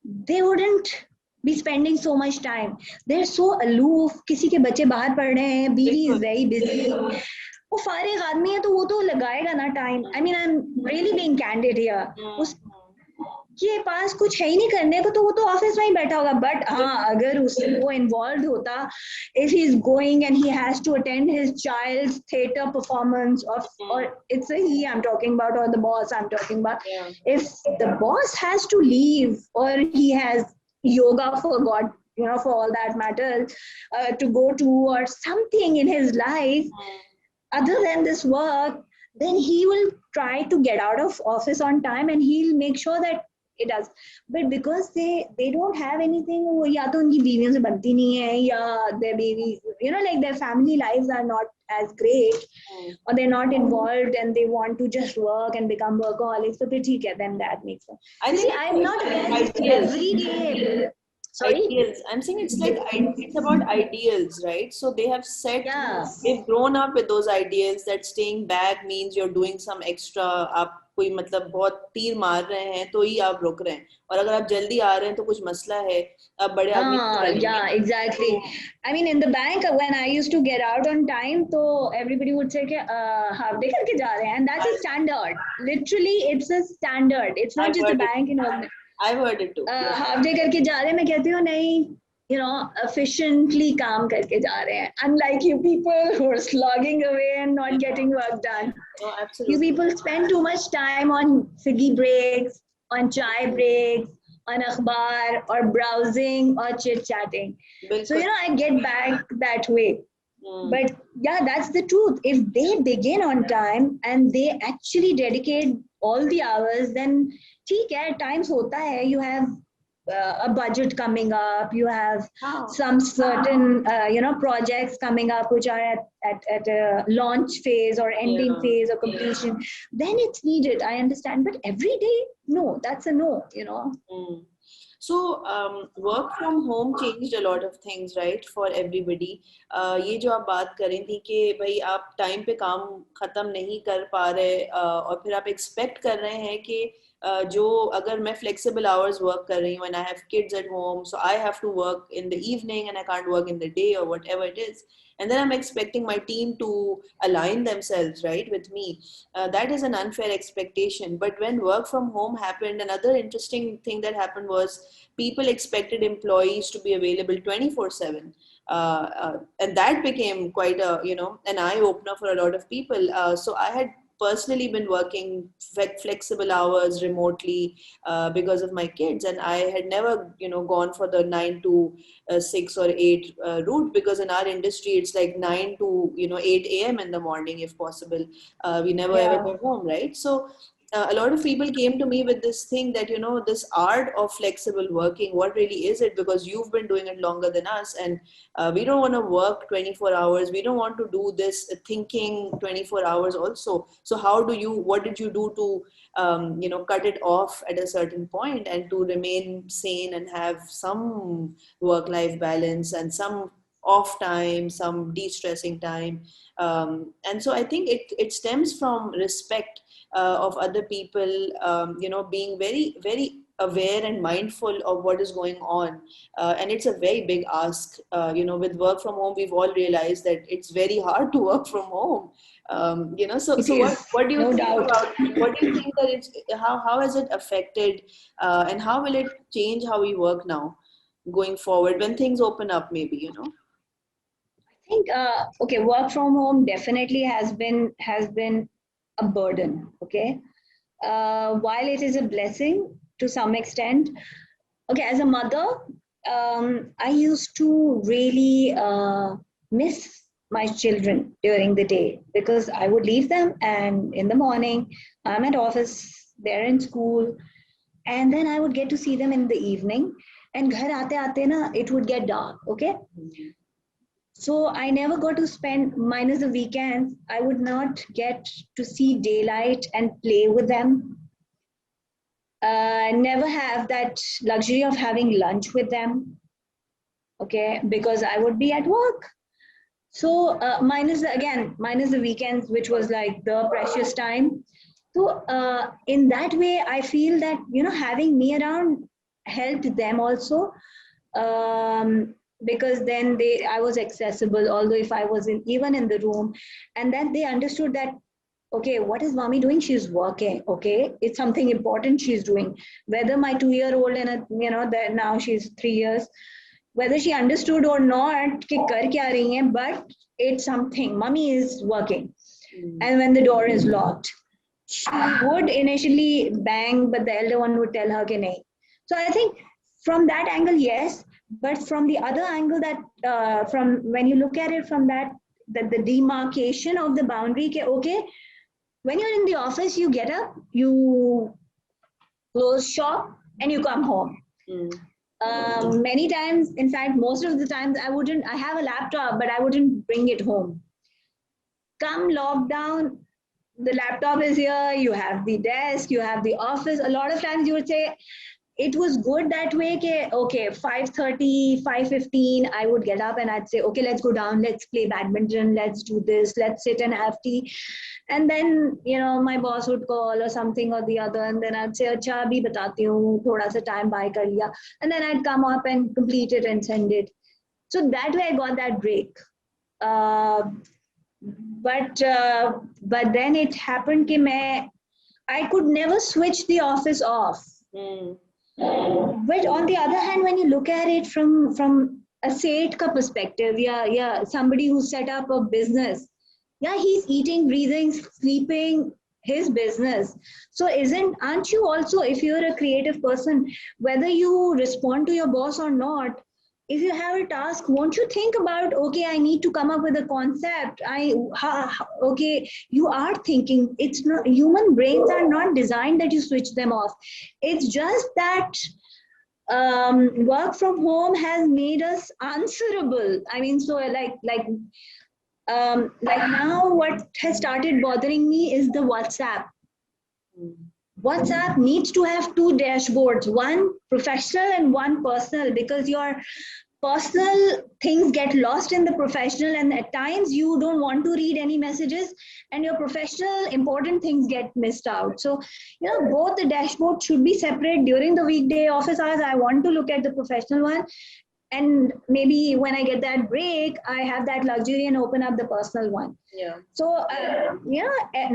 they wouldn't be spending so much time. They're so aloof. किसी के बच्चे बाहर पढ़ रहे हैं, बीवी is very busy. वो फारिग आदमी है तो वो तो लगाएगा ना time. I mean, I'm really being candid here. उसके पास कुछ है ही नहीं करने को, तो वो तो ऑफिस में ही बैठा होगा. बट हाँ, अगर वो इन्वॉल्व होता, if he's going and he has to attend his child's theater performance, or it's a he I'm talking about, or the boss I'm talking about, if the boss has to leave, or he has yoga for God, you know, for all that matters, to go to, or something in his life other than this work, then he will try to get out of office on time and he'll make sure that it does. But because they don't have anything, या तो उनकी बीवियों से बनती नहीं है, या their baby, you know, like their family lives are not as great, or they're not involved and they want to just work and become workaholics, so ठीक है, then that makes sense. I think I'm not against every day. Sorry? Ideals. I'm saying it's like it's about ideals, right? So they have set, they've grown up with those ideals that staying back means you're doing some extra. आप कोई मतलब बहुत तीर मार रहे हैं तो ही आप रुक रहे हैं, और अगर आप जल्दी आ रहे हैं तो कुछ मसला है, आप बड़े आदमी. Yeah, exactly. I mean, in the bank when I used to get out on time, so everybody would say कि half day करके जा रहे हैं, and that's a standard. Literally, it's a standard. It's not just a bank, you know. I've heard it too. Half day करके जा रहे हैं, मैं कहती हूँ नहीं, you know, efficiently काम करके जा रहे हैं. Unlike you people who are slogging away and not getting work done. No, absolutely. You people spend too much time on figgy breaks, on chai breaks, on akhbar, or browsing, or chit-chatting. So, you know, I get back that way. But yeah, that's the truth. If they begin on time and they actually dedicate all the hours, then ठीक है, times होता है, you have a budget coming up, you have some certain you know, projects coming up which are at a launch phase or ending phase or completion, then it's needed, I understand. But every day, no, that's a no, you know. So work from home changed a lot of things, right, for everybody. ये जो आप बात कर रही थी कि भाई आप टाइम पे काम खत्म नहीं कर पा रहे, और फिर आप एक्सपेक्ट कर रहे हैं कि जो अगर मैं flexible hours work कर रही हूँ and I have kids at home, so I have to work in the evening and I can't work in the day or whatever it is, and then I'm expecting my team to align themselves, right, with me. That is an unfair expectation. But when work from home happened, another interesting thing that happened was people expected employees to be available 24/7. And that became quite a, you know, an eye opener for a lot of people. So I had personally been working flexible hours remotely because of my kids, and I had never, you know, gone for the 9 to 6 or 8 route, because in our industry it's like 9 to, you know, 8 a.m. in the morning if possible. We never ever go home, right? So a lot of people came to me with this thing that, this art of flexible working, what really is it? Because you've been doing it longer than us, and we don't want to work 24 hours. We don't want to do this thinking 24 hours also. So what did you do to, cut it off at a certain point and to remain sane and have some work-life balance and some off time, some de-stressing time? And so I think it stems from respect of other people, being very, very aware and mindful of what is going on. And it's a very big ask. With work from home, we've all realized that it's very hard to work from home. So It so is, what do you no think doubt. about, what do you think that how has it affected, and how will it change how we work now going forward when things open up, maybe? I think okay, work from home definitely has been a burden. Okay, while it is a blessing to some extent. Okay, as a mother, I used to really miss my children during the day because I would leave them, and in the morning I'm at office, they're in school, and then I would get to see them in the evening. And ghar aate aate na, it would get dark. Okay, so I never got to spend, minus the weekends, I would not get to see daylight and play with them. Never have that luxury of having lunch with them. Okay, because I would be at work. So minus the weekends, which was like the precious time. So in that way, I feel that having me around helped them also, because then I was accessible, although if I was even in the room, and then they understood that, okay, what is mommy doing? She's working. Okay, it's something important she's doing. Whether my 2-year-old and that now she's 3 years, whether she understood or not कि कर क्या रही हैं, but it's something. Mummy is working, and when the door is locked, she would initially bang, but the elder one would tell her कि नहीं. So I think from that angle, yes, but from the other angle, that from when you look at it from that the demarcation of the boundary, कि okay, when you're in the office, you get up, you close shop, and you come home. Many times, in fact, most of the times, I have a laptop, but I wouldn't bring it home. Come lockdown, the laptop is here, you have the desk, you have the office. A lot of times you would say, it was good that way. Okay, 5:30, 5:15, I would get up and I'd say, okay, let's go down, let's play badminton, let's do this, let's sit and have tea. And then, my boss would call or something or the other, and then I'd say, acha, abhi batati hu, thoda sa time buy kar liya. And then I'd come up and complete it and send it. So that way I got that break. But then it happened that I could never switch the office off. But on the other hand, when you look at it from a Seth ka perspective, yeah, somebody who set up a business, yeah, he's eating, breathing, sleeping, his business. So aren't you also, if you're a creative person, whether you respond to your boss or not, if you have a task, won't you think about, okay, I need to come up with a concept. Okay, you are thinking. It's not, human brains are not designed that you switch them off. It's just that work from home has made us answerable. I mean, so like now what has started bothering me is the WhatsApp. WhatsApp needs to have two dashboards, one professional and one personal, because your personal things get lost in the professional, and at times you don't want to read any messages, and your professional important things get missed out. So, both the dashboard should be separate. During the weekday office hours, I want to look at the professional one, and maybe when I get that break, I have that luxury and open up the personal one. Yeah. So now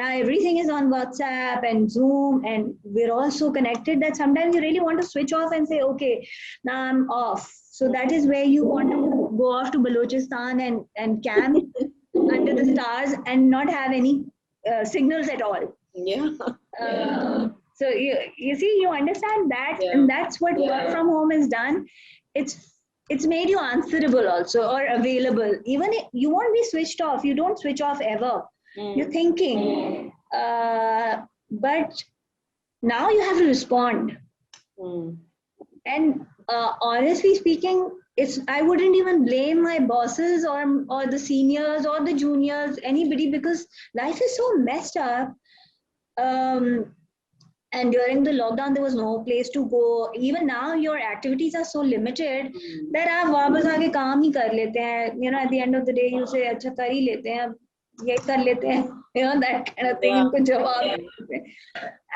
everything is on WhatsApp and Zoom, and we're all so connected that sometimes you really want to switch off and say, okay, now I'm off. So that is where you want to go off to Balochistan and camp under the stars and not have any signals at all. Yeah. So you see, you understand that, Yeah. and that's what work from home has done. It's made you answerable also, or available. Even if you won't be switched off, you don't switch off ever. You're thinking, but now you have to respond. And honestly speaking, I wouldn't even blame my bosses or the seniors or the juniors, anybody, because life is so messed up. Um, and during the lockdown, there was no place to go. Even now, your activities are so limited that आप वापस आके काम ही कर लेते हैं. You know, at the end of the day, you say, अच्छा कर ही लेते हैं, ये कर लेते हैं. You know, that kind of thing. Yeah. इनको जवाब,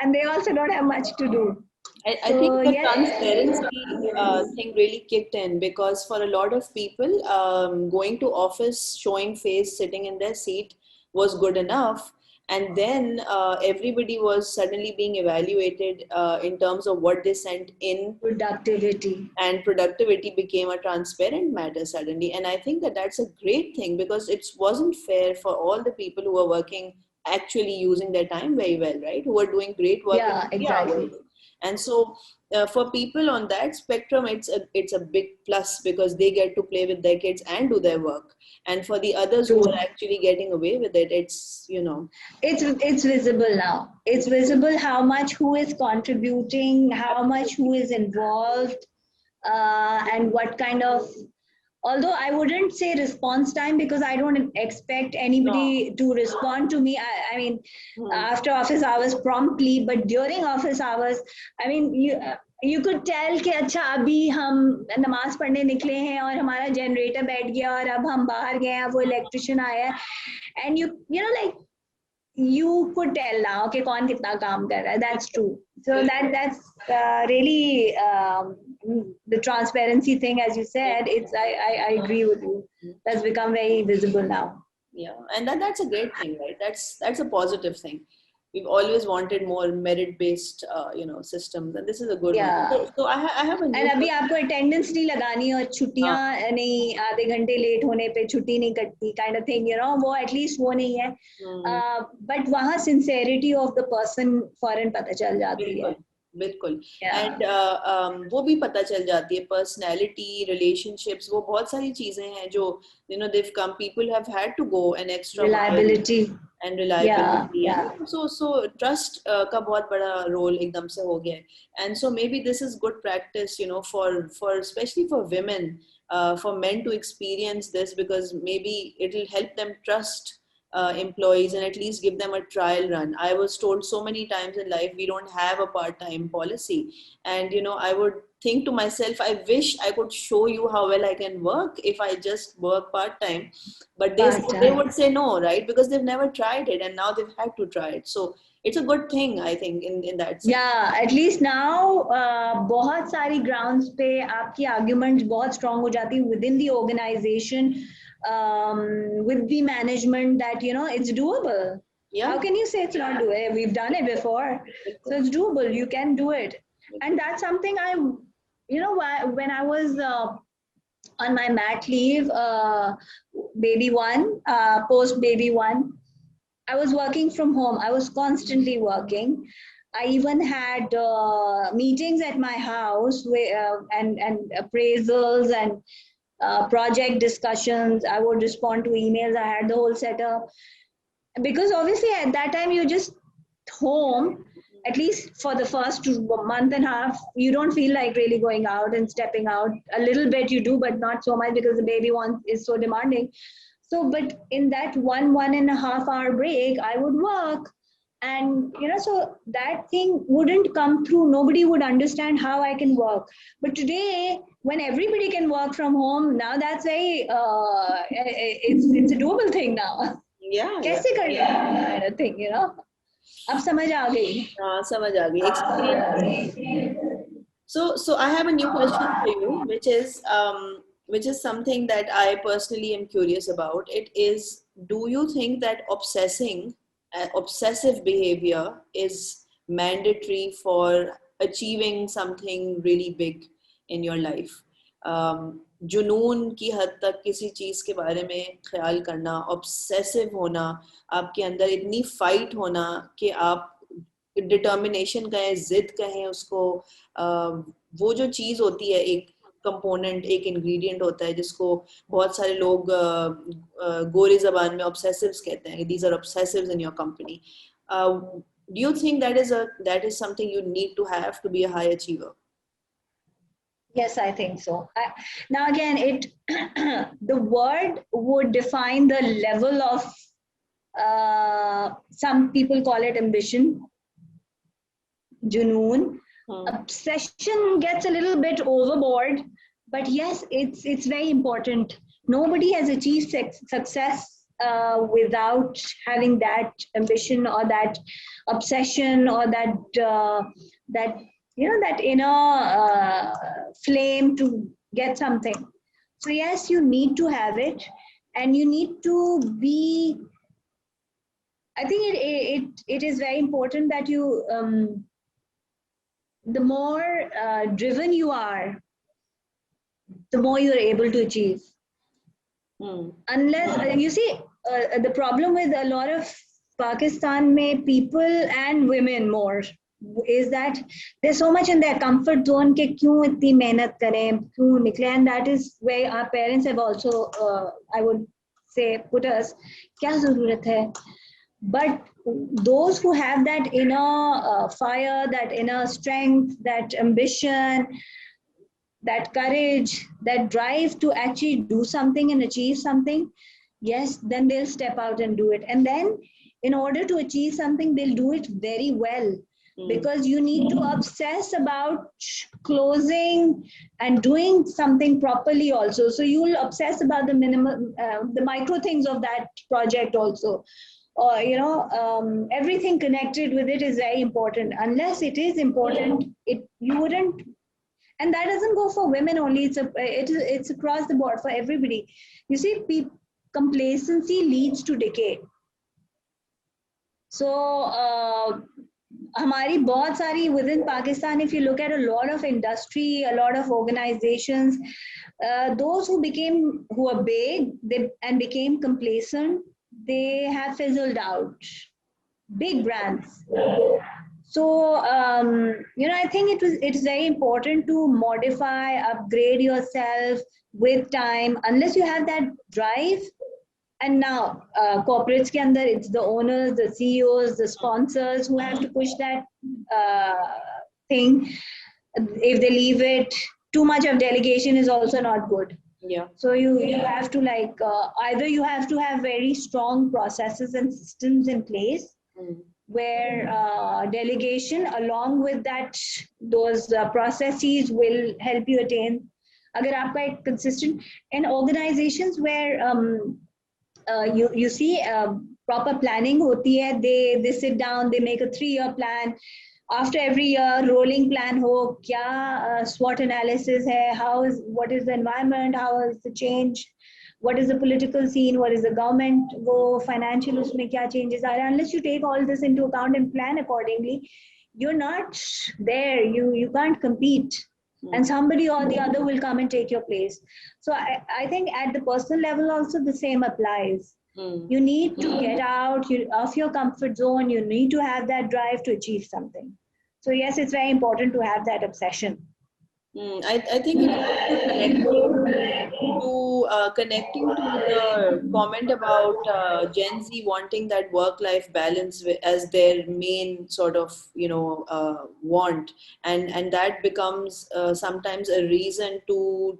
and they also don't have much to do. I think the transparency thing really kicked in, because for a lot of people, going to office, showing face, sitting in their seat was good enough. And then everybody was suddenly being evaluated in terms of what they sent in. Productivity. And productivity became a transparent matter suddenly. And I think that that's a great thing, because it wasn't fair for all the people who were working, actually using their time very well, right? Who were doing great work. Yeah, exactly. And so for people on that spectrum, it's a big plus, because they get to play with their kids and do their work. And for the others who are actually getting away with it, it's, you know, it's visible now. It's visible how much who is contributing, how much who is involved, and what kind of. Although I wouldn't say response time, because I don't expect anybody to respond to me. I mean, after office hours promptly, but during office hours, I mean, you could tell कि अच्छा अभी हम नमाज पढ़ने निकले हैं और हमारा जनरेटर बैठ गया और अब हम बाहर गए हैं, वो इलेक्ट्रिशियन आया है, and you know, like, you could tell now कि कौन कितना काम कर रहा है. That's true. So that's really the transparency thing, as you said. I agree with you. That's become very visible now. Yeah, and that's a great thing, right? That's a positive thing. We've always wanted more merit-based, systems, and this is a good one. So I have a new. And अभी आपको attendance नहीं लगानी और छुट्टियां नहीं, आधे घंटे late होने पे छुट्टी नहीं कटती, kind of thing, you know, वो at least वो नहीं है. But वहाँ sincerity of the person फौरन पता चल जाती है. बिल्कुल. एंड वो भी पता चल जाती है, पर्सनैलिटी, रिलेशनशिप्स, वो बहुत सारी चीजें हैं जो they've come, people have had to go an extra reliability and reliability. So trust का बहुत बड़ा रोल एकदम से हो गया है. And so maybe this is good practice, for especially for women, for men to experience this, because maybe it'll help them trust employees and at least give them a trial run. I was told so many times in life, we don't have a part-time policy. And, I would think to myself, I wish I could show you how well I can work if I just work part-time. But they would say no, right? Because they've never tried it and now they've had to try it. So it's a good thing, I think, in that sense. Yeah, at least now, बहुत सारी grounds पे आपकी arguments बहुत strong हो जाती within the organization. With the management, that it's doable. Yeah. How can you say it's not doable? We've done it before, so it's doable. You can do it, and that's something when I was on my mat leave, baby one, post baby one, I was working from home. I was constantly working. I even had meetings at my house and appraisals and project discussions. I would respond to emails. I had the whole setup, because obviously at that time you're just home. At least for the first month and a half, you don't feel like really going out and stepping out. A little bit you do, but not so much, because the baby one is so demanding. So, but in that 1.5 hour break, I would work. And, so that thing wouldn't come through. Nobody would understand how I can work. But today, when everybody can work from home, now that's it's a doable thing now. Yeah. कैसे करना kind of thing, अब समझ आ गई. समझ आ गई. Experience. So I have a new question for you, which is something that I personally am curious about. It is, do you think that obsessive behavior is mandatory for achieving something really big in your life? जुनून की हद तक किसी चीज के बारे में ख्याल करना, ऑब्सेसिव होना, आपके अंदर इतनी फाइट होना कि आप डिटर्मिनेशन कहें, जिद कहें उसको, वो जो चीज होती है, एक कंपोनेंट, एक इंग्रेडिएंट होता है जिसको बहुत सारे लोग गोरी जबान में ऑब्सेसिव्स कहते हैं. These are obsessives in your company. Do you think that is something you need to have to be a high achiever? Yes, I think so. Now again, it the word would define the level of, some people call it ambition, junoon. Obsession gets a little bit overboard, but yes, it's very important. Nobody has achieved success without having that ambition or that obsession or that that inner flame to get something. So yes, you need to have it, and you need to be. I think it is very important that you the more driven you are, the more you're able to achieve. Unless you see, the problem with a lot of Pakistan may people and women more is that they're so much in their comfort zone ke kyun itni mehnat kare, kyun nikle, and that is where our parents have also I would say put us kya zarurat hai. But those who have that inner fire, that inner strength, that ambition, that courage, that drive to actually do something and achieve something, yes, then they'll step out and do it. And then, in order to achieve something, they'll do it very well. Because you need to obsess about closing and doing something properly also. So you'll obsess about the minimum, the micro things of that project also. Or everything connected with it is very important. Unless it is important, you wouldn't. And that doesn't go for women only. It's across the board for everybody. You see, complacency leads to decay. So हमारी बहुत सारी within Pakistan, if you look at a lot of industry, a lot of organizations, those who are big and became complacent, they have fizzled out. Big brands. So I think it's very important to modify, upgrade yourself with time. Unless you have that drive, and now corporates ke andar, it's the owners, the CEOs, the sponsors who have to push that thing. If they leave it, too much of delegation is also not good. Yeah. So you have to either you have to have very strong processes and systems in place where delegation along with those processes will help you attain. Agar aapka ek consistent, and organizations where you see proper planning hoti hai, they sit down, they make a 3-year plan. After every year, rolling plan ho, kya SWOT analysis hai, what is the environment, how is the change, what is the political scene, what is the government, wo financial usme kya changes are. Unless you take all this into account and plan accordingly, you're not there. You can't compete. And somebody or the other will come and take your place. So I think at the personal level also the same applies. You need to get out of your comfort zone. You need to have that drive to achieve something. So yes, it's very important to have that obsession. I think it's connecting to the comment about Gen Z wanting that work-life balance as their main sort of want, and that becomes sometimes a reason to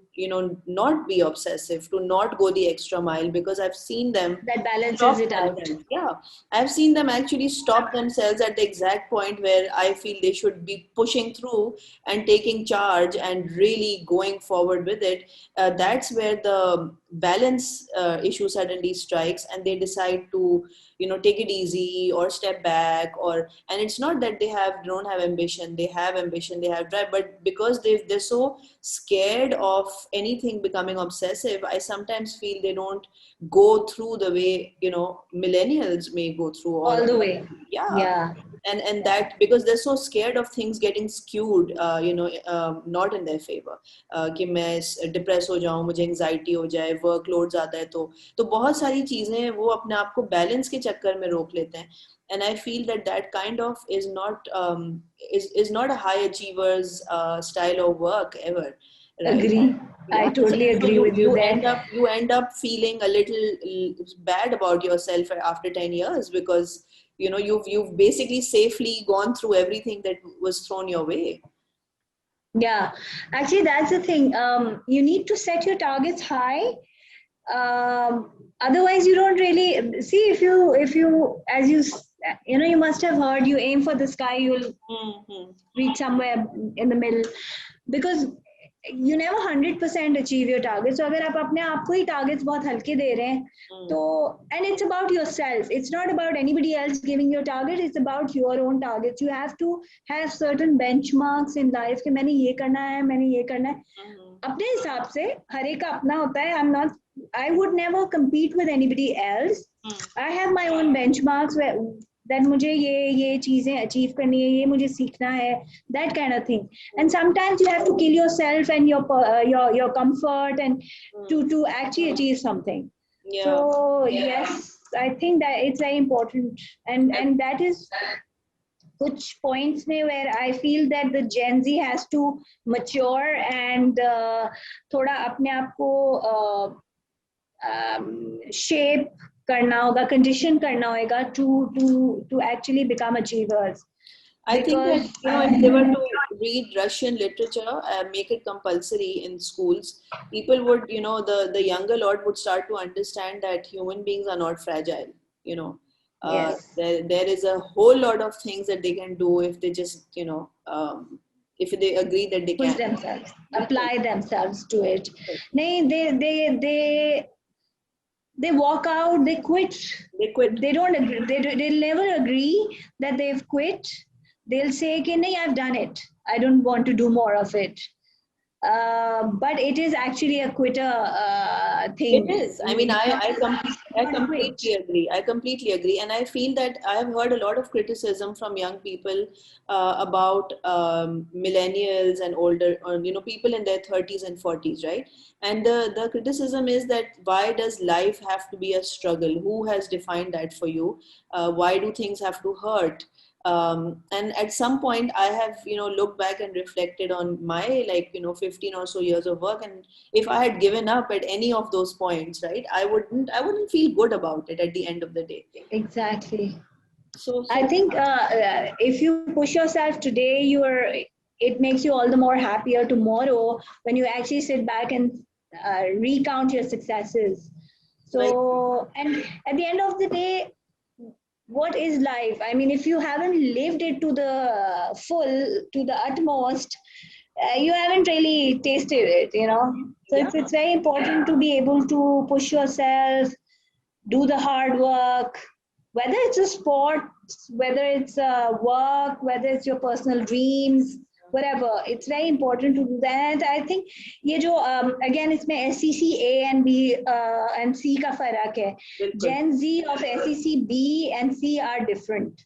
not be obsessive, to not go the extra mile, because I've seen them that balances it out. Yeah, I've seen them actually stop themselves at the exact point where I feel they should be pushing through and taking charge and really going forward with it. That's where the balance issue suddenly strikes, and they decide to take it easy or step back, and it's not that they don't have ambition. They have ambition, they have drive, but because they're so scared of anything becoming obsessive, I sometimes feel they don't go through the way millennials may go through all the way. Yeah. And that because they're so scared of things getting skewed, not in their favor. कि मैं depress हो जाऊं, मुझे anxiety हो जाए, workload ज्यादा है, तो बहुत सारी चीजें वो अपने आप को बैलेंस के चक्कर में रोक लेते हैं. And I feel that kind of is not a high achievers style of work ever. right? Agree. I Yeah. totally So agree with you there. you end up feeling a little bad about yourself after 10 years, because you've basically safely gone through everything that was thrown your way. Yeah, actually, that's the thing. You need to set your targets high. Otherwise, you don't really see if you as you know, you must have heard, you aim for the sky, you'll Hmm. reach somewhere in the middle, because you never 100% achieve your targets. So अगर आप अपने आप को ही targets बहुत हल्के दे रहे हैं, तो and it's about yourself. It's not about anybody else giving your target. It's about your own targets. You have to have certain benchmarks in life कि मैंने ये करना है, मैंने ये करना है. अपने हिसाब से हर एक का अपना होता है. I would never compete with anybody else. I have my own benchmarks where that मुझे ये चीजें achieve करनी है, ये मुझे सीखना है, that kind of thing. And sometimes you have to kill yourself and your comfort and to actually achieve something. Yeah. So yes, I think that it's very important, and that is which points me where I feel that the Gen Z has to mature and थोड़ा अपने आप को shape करना होगा, condition करना होगा to actually become achievers. I think that if they were to read Russian literature, make it compulsory in schools, people would, the younger lot would start to understand that human beings are not fragile. Yes. There is a whole lot of things that they can do if they just, if they agree that they Push can. themselves, apply themselves to it. Nahin, they walk out, they quit. They quit. They don't agree. They'll never agree that they've quit. They'll say, "Okay, nahin, I've done it. I don't want to do more of it." But it is actually a quitter thing. It is. I mean, I completely agree. I completely agree. And I feel that I have heard a lot of criticism from young people about millennials and older, or, people in their 30s and 40s, right? And the criticism is that why does life have to be a struggle? Who has defined that for you? Why do things have to hurt? And at some point I have looked back and reflected on my 15 or so years of work, and if I had given up at any of those points, right, I wouldn't feel good about it at the end of the day. Exactly. So I think if you push yourself today, it makes you all the more happier tomorrow when you actually sit back and recount your successes. So, and at the end of the day, what is life? I mean, if you haven't lived it to the full, to the utmost, you haven't really tasted it, So it's very important to be able to push yourself, do the hard work, whether it's a sport, whether it's work, whether it's your personal dreams, whatever. It's very important to do that. And I think ये जो again इसमें SEC A and B and C का फर्क है. Gen Z of SEC B and C are different.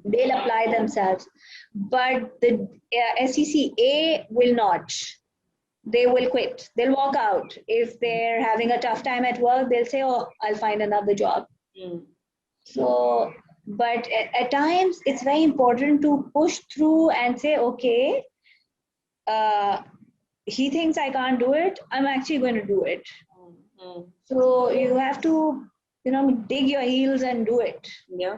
They'll apply themselves, but the SEC A will not. They will quit. They'll walk out. If they're having a tough time at work, they'll say, "Oh, I'll find another job." So, but at times it's very important to push through and say, "Okay, he thinks I can't do it. I'm actually going to do it." So you have to, dig your heels and do it. Yeah.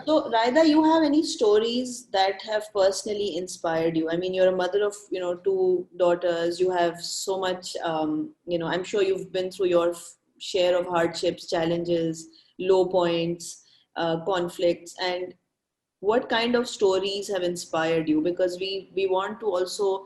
So, Raeda, you have any stories that have personally inspired you? I mean, you're a mother of, two daughters. You have so much, I'm sure you've been through your share of hardships, challenges, low points, conflicts. And what kind of stories have inspired you? Because we want to also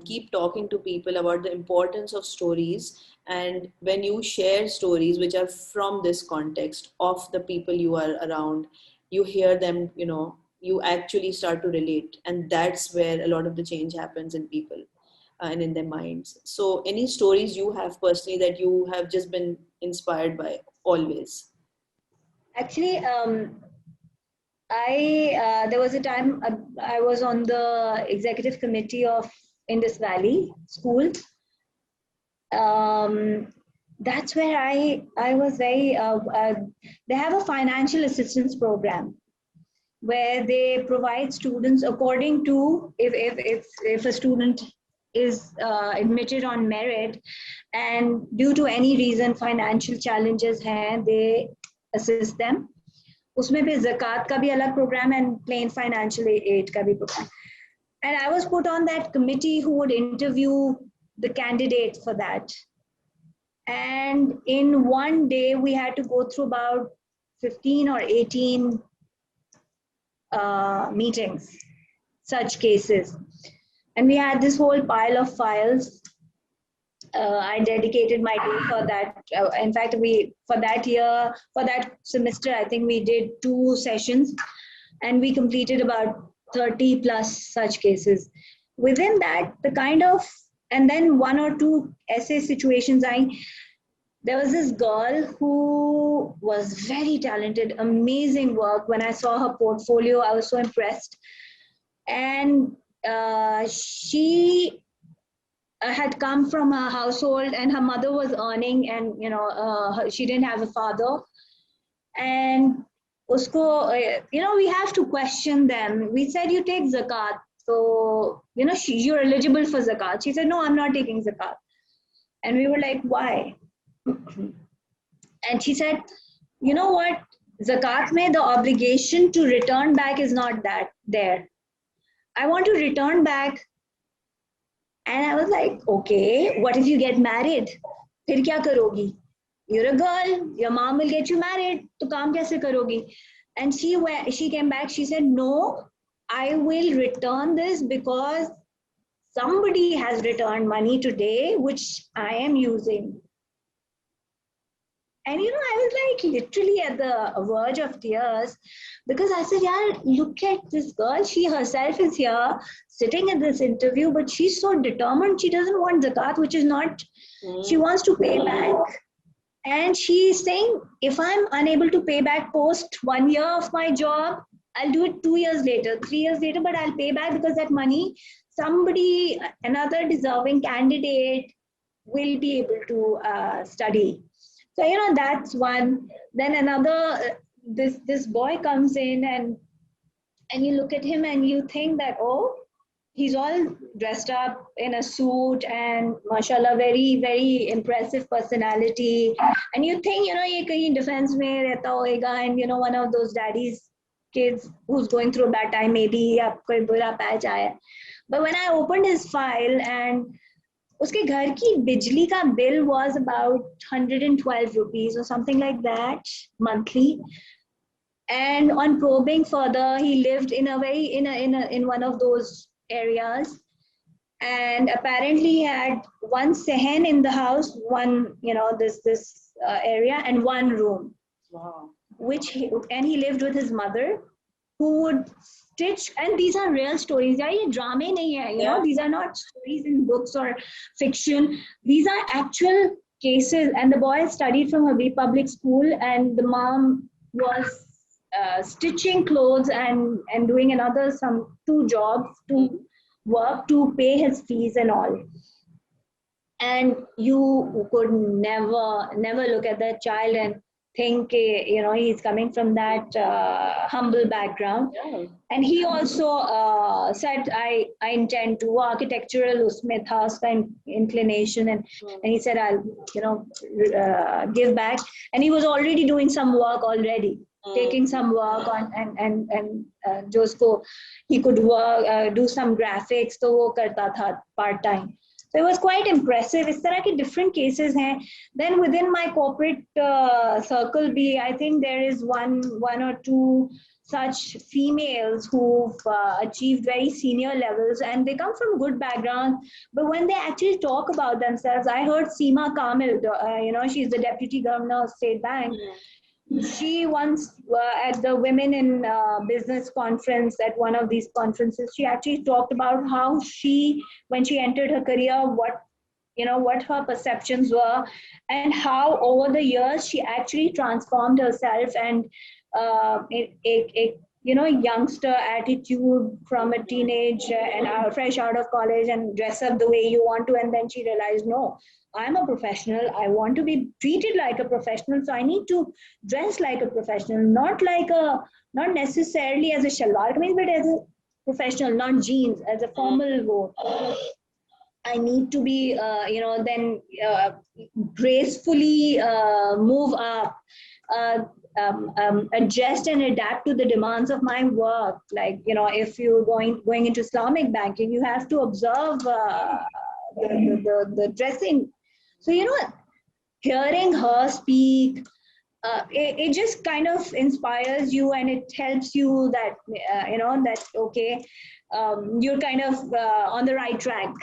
keep talking to people about the importance of stories. And when you share stories which are from this context of the people you are around, you hear them, you actually start to relate, and that's where a lot of the change happens in people and in their minds. So any stories you have personally that you have just been inspired by always? Actually, there was a time I was on the executive committee of Indus Valley School. That's where I was very. They have a financial assistance program where they provide students according to if a student is admitted on merit, and due to any reason financial challenges हैं, they assist them. उसमें भी ज़कात का भी अलग program and plain financial aid का भी program. And I was put on that committee who would interview the candidates for that. And in one day, we had to go through about 15 or 18 meetings, such cases. And we had this whole pile of files. I dedicated my day for that. In fact, for that semester, I think we did 2 sessions, and we completed about 30 plus such cases. Within that, and then 1 or 2 essay situations, there was this girl who was very talented, amazing work. When I saw her portfolio, I was so impressed. And she had come from a household, and her mother was earning, and she didn't have a father. And usko, we have to question them. We said, you take zakat, so you're eligible for zakat. She said, no, I'm not taking zakat. And we were like, why? And she said, you know what, zakat mein the obligation to return back is not that there. I want to return back. And I was like, okay, what if you get married? Phir kya karogi? You're a girl, your mom will get you married, to kaam kaise karogi? And she came back, she said, no, I will return this because somebody has returned money today, which I am using. And I was like literally at the verge of tears, because I said, yeah, look at this girl. She herself is here sitting in this interview, but she's so determined. She doesn't want zakat, which is not, she wants to pay back. And she's saying, if I'm unable to pay back post 1 year of my job, I'll do it 2 years later, 3 years later, but I'll pay back because that money, somebody, another deserving candidate will be able to study. So, that's one. Then another, this boy comes in, and you look at him and you think that, oh, he's all dressed up in a suit and mashallah, very, very impressive personality. And you think, ye kahin defense mein rehta hoega, and one of those daddy's kids who's going through a bad time, maybe ya koi bura patch aaya. But when I opened his file, and उसके घर की बिजली का bill was about 112 rupees or something like that monthly. And on probing further, he lived in in one of those areas, and apparently he had one sehen in the house, one this area, and one room. Wow. And he lived with his mother, who would stitch, and these are real stories. Yeah, ye drama nahi hai, these are not stories in books or fiction. These are actual cases. And the boy studied from Habib Public School, and the mom was stitching clothes and doing another 2 jobs to work to pay his fees and all. And you could never look at that child and think, he's coming from that humble background. Yeah. And he also said, I intend to architectural usme tha uska inclination, and he said, I'll give back. And he was already doing some work already, taking some work on, and jo usko he could work, do some graphics, to wo karta tha part time. So it was quite impressive. इस तरह के different cases हैं. Then within my corporate circle B, I think there is one or two such females who've achieved very senior levels, and they come from good backgrounds. But when they actually talk about themselves, I heard Seema Kamil, she's the deputy governor of State Bank. She once at the Women in Business conference, at one of these conferences, she actually talked about how when she entered her career, what her perceptions were, and how over the years she actually transformed herself, and youngster attitude from a teenage and fresh out of college, and dress up the way you want to, and then she realized, no, I'm a professional. I want to be treated like a professional, so I need to dress like a professional, not necessarily as a shalwar kameez, but as a professional, not jeans, as a formal go. I need to be, then gracefully move up, uh, adjust and adapt to the demands of my work. Like, if you're going into Islamic banking, you have to observe the dressing. So, hearing her speak, it just kind of inspires you, and it helps you that, that, okay, you're kind of on the right track.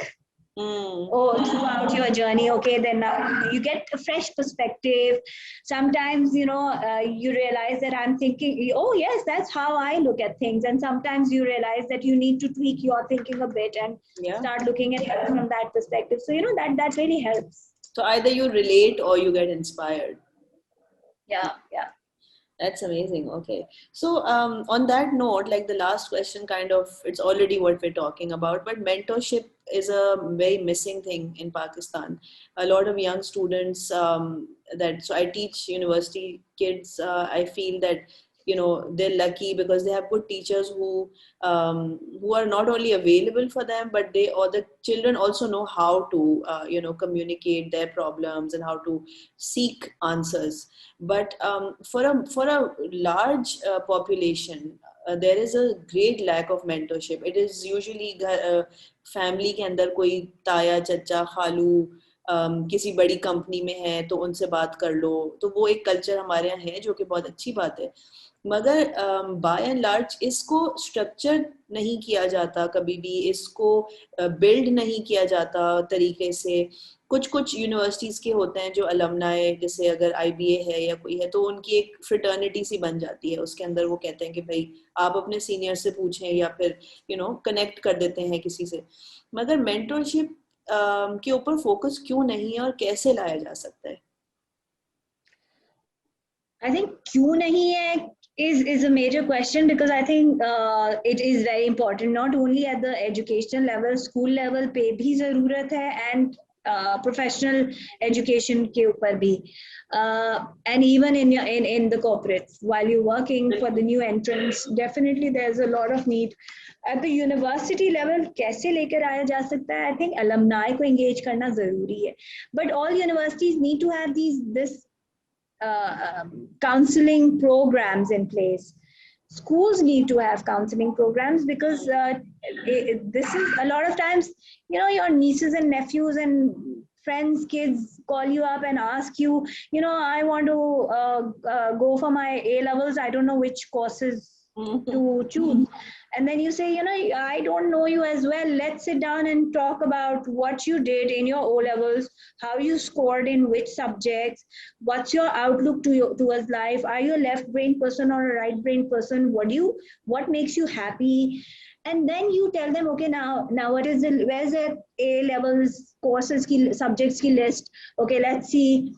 Oh, throughout your journey, okay, then you get a fresh perspective. Sometimes, you realize that I'm thinking, oh yes, that's how I look at things. And sometimes you realize that you need to tweak your thinking a bit and start looking at it from that perspective. So, that really helps. So either you relate or you get inspired. Yeah. That's amazing. Okay. So on that note, like the last question kind of, it's already what we're talking about, but mentorship is a very missing thing in Pakistan. A lot of young students so I teach university kids. I feel that, they're lucky because they have good teachers who are not only available for them, but the children also know how to, communicate their problems and how to seek answers. But for a large population, there is a great lack of mentorship. It is usually family के अंदर कोई ताया चचा खालू किसी बड़ी company में है तो उनसे बात कर लो, तो वो एक कल्चर हमारे यहाँ है जो कि बहुत अच्छी बात है. मगर बाय एंड लार्ज इसको स्ट्रक्चर नहीं किया जाता, कभी भी इसको बिल्ड नहीं किया जाता तरीके से. कुछ यूनिवर्सिटीज के होते हैं जो अलमनाई, जैसे अगर आईबीए है या कोई है तो उनकी एक फ्रेटर्निटी सी बन जाती है. उसके अंदर वो कहते हैं कि भाई आप अपने सीनियर से पूछें या फिर कनेक्ट कर देते हैं किसी से. मगर मेंटरशिप के ऊपर फोकस क्यों नहीं है और कैसे लाया जा सकता है? I think क्यों नहीं है is a major question, because I think it is very important, not only at the education level, school level पे भी ज़रूरत है, and professional education के ऊपर भी, and even in the corporates while you're working for the new entrants, definitely there's a lot of need. At the university level कैसे लेकर आया जा सकता है? I think alumni को engage करना ज़रूरी है, but all universities need to have this counseling programs in place. Schools need to have counseling programs, because this is a lot of times, your nieces and nephews and friends, kids call you up and ask you, I want to go for my A levels, I don't know which courses to choose. And then you say, I don't know you as well. Let's sit down and talk about what you did in your O levels, how you scored in which subjects, what's your outlook towards life. Are you a left brain person or a right brain person? What makes you happy? And then you tell them, okay, now where's the A levels courses ki subjects ki list? Okay, let's see.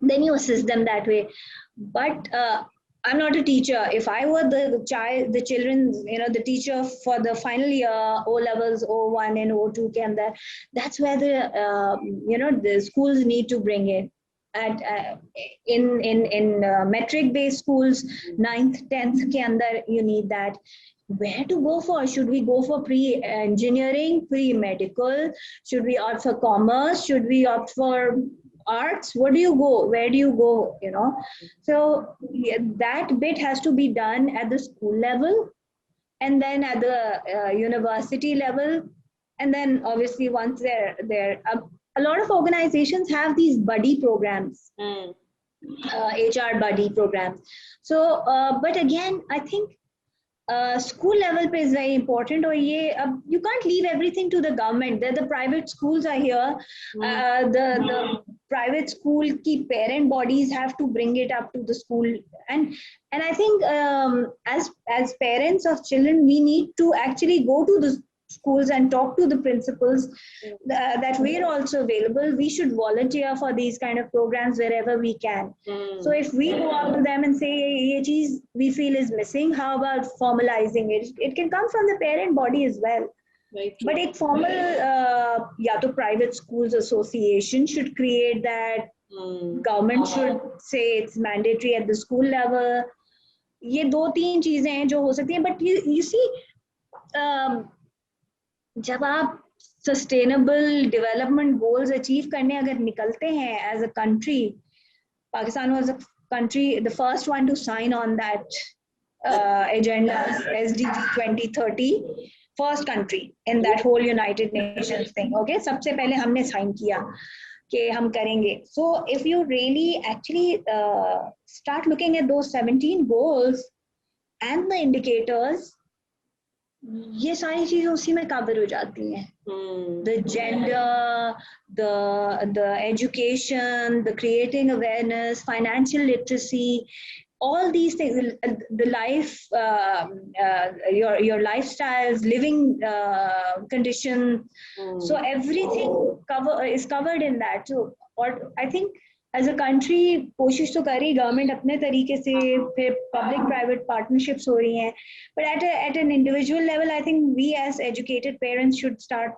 Then you assist them that way. But I'm not a teacher. If I were the children, the teacher for the final year, O levels, O1 and O2, that's where the schools need to bring in. In metric based schools, 9th, 10th ke andar, you need that. Where to go for? Should we go for pre-engineering, pre-medical? Should we opt for commerce? Should we opt for arts? Where do you go? So that bit has to be done at the school level, and then at the university level, and then obviously once they're a lot of organizations have these buddy programs, HR buddy programs. So but again, I think school level is very important. Or you can't leave everything to the government. The private schools are here. The private school key parent bodies have to bring it up to the school, and I think as parents of children, we need to actually go to the schools and talk to the principals that we're also available. We should volunteer for these kind of programs wherever we can. So if we go out to them and say, ye cheez we feel is missing, how about formalizing it? It can come from the parent body as well. But a formal private schools association should create that. Government should say it's mandatory at the school level. ये 2-3 चीजें हैं जो हो सकती हैं. But you see, जब आप sustainable development goals achieve करने अगर निकलते हैं as a country, Pakistan was a country, the first one to sign on that agenda, SDG 2030, first country in that whole United Nations thing. Okay, सबसे पहले हमने sign किया कि हम करेंगे. So if you really actually start looking at those 17 goals and the indicators, ये सारी चीजें उसी में कवर हो जाती हैं. The gender, the education, the creating awareness, financial literacy, all these things, the life, your lifestyles, living conditions. So everything is covered in that. So, or I think as a country, कोशिश तो कर रही government अपने तरीके से, फिर public private partnerships हो रही हैं, but at an individual level, I think we as educated parents should start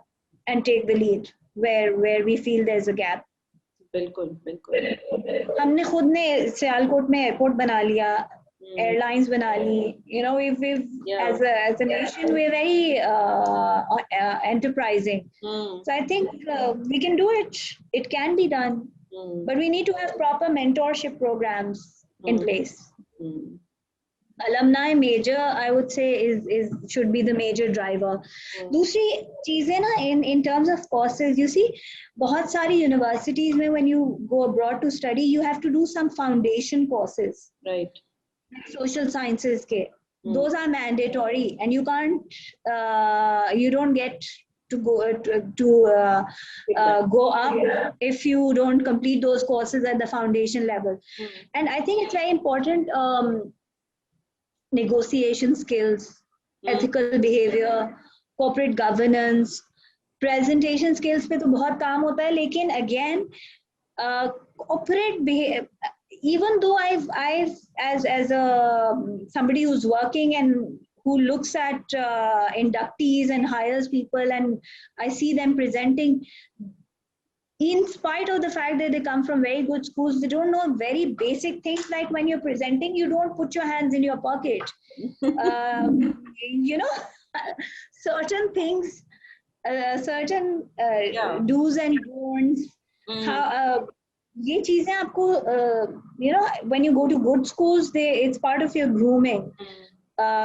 and take the lead where we feel there's a gap. बिल्कुल बिल्कुल. हमने खुद ने सियालकोट में एयरपोर्ट बना लिया, airlines बना ली, you know, we've as a nation we're very enterprising. So I think we can do it. It can be done. But we need to have proper mentorship programs in place. Alumni major, I would say, is should be the major driver. दूसरी चीजें ना in terms of courses, you see, बहुत सारी universities में when you go abroad to study, you have to do some foundation courses. Right. Social sciences के, those are mandatory, and you can't, you don't get to go up if you don't complete those courses at the foundation level. And I think it's very important. Negotiation skills, ethical behavior, corporate governance, presentation skills पे तो बहुत काम होता है, लेकिन again corporate behavior, even though I've as a somebody who's working and who looks at inductees and hires people, and I see them presenting, in spite of the fact that they come from very good schools, they don't know very basic things, like when you're presenting, you don't put your hands in your pocket. You know, certain things, certain do's and don'ts. How ये चीजें आपको, you know, when you go to good schools, it's part of your grooming.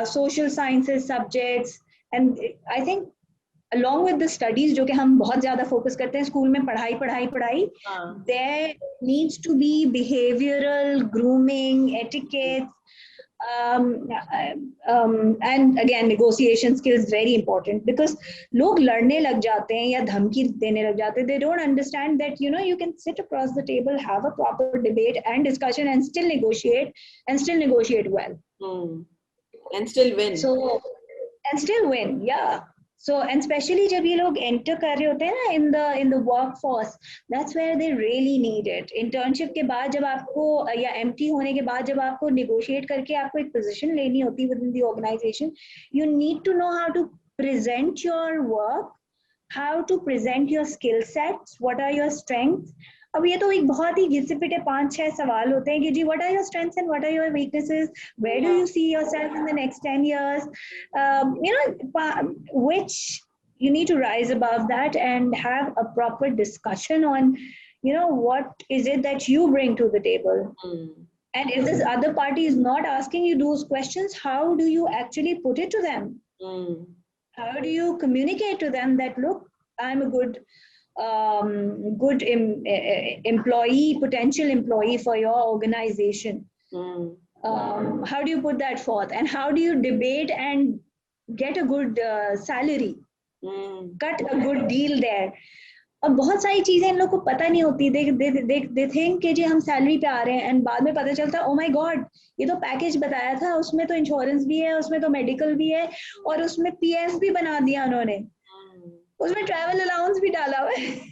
Social sciences subjects, and I think along with the studies जो कि हम बहुत ज़्यादा focus करते हैं स्कूल में, पढ़ाई, there needs to be behavioral grooming, etiquette, and again negotiation skills very important, because लोग लड़ने लग जाते हैं या धमकी देने लग जाते हैं. They don't understand that, you know, you can sit across the table, have a proper debate and discussion, and still negotiate well. And still win. So, and still win, yeah. So, and especially जब ये लोग enter कर रहे होते हैं ना in the workforce, that's where they really need it. Internship के बाद जब आपको, या MT होने के बाद जब आपको negotiate करके आपको एक position लेनी होती within the organization, you need to know how to present your work, how to present your skill sets, what are your strengths. अब ये तो एक बहुत ही घिसे पिटे 5-6 सवाल होते हैं कि जी what are your strengths and what are your weaknesses, where do you see yourself in the next 10 years, you know, which you need to rise above that and have a proper discussion on, you know, what is it that you bring to the table. And if this other party is not asking you those questions, how do you actually put it to them? How do you communicate to them that, look, I'm a good employee, potential employee for your organization. How do you put that forth, and how do you debate and get a good salary, cut a good deal there? और बहुत सारी चीजें इन लोग को पता नहीं होती. they think कि जी हम सैलरी पे आ रहे हैं, and बाद में पता चलता है, oh my god, ये तो पैकेज बताया था, उसमें तो इंश्योरेंस भी है, उसमें तो मेडिकल भी है, और उसमें पीएफ भी बना दिया उन्होंने, उसमें ट्रैवल अलाउंस भी डाला हुआ है.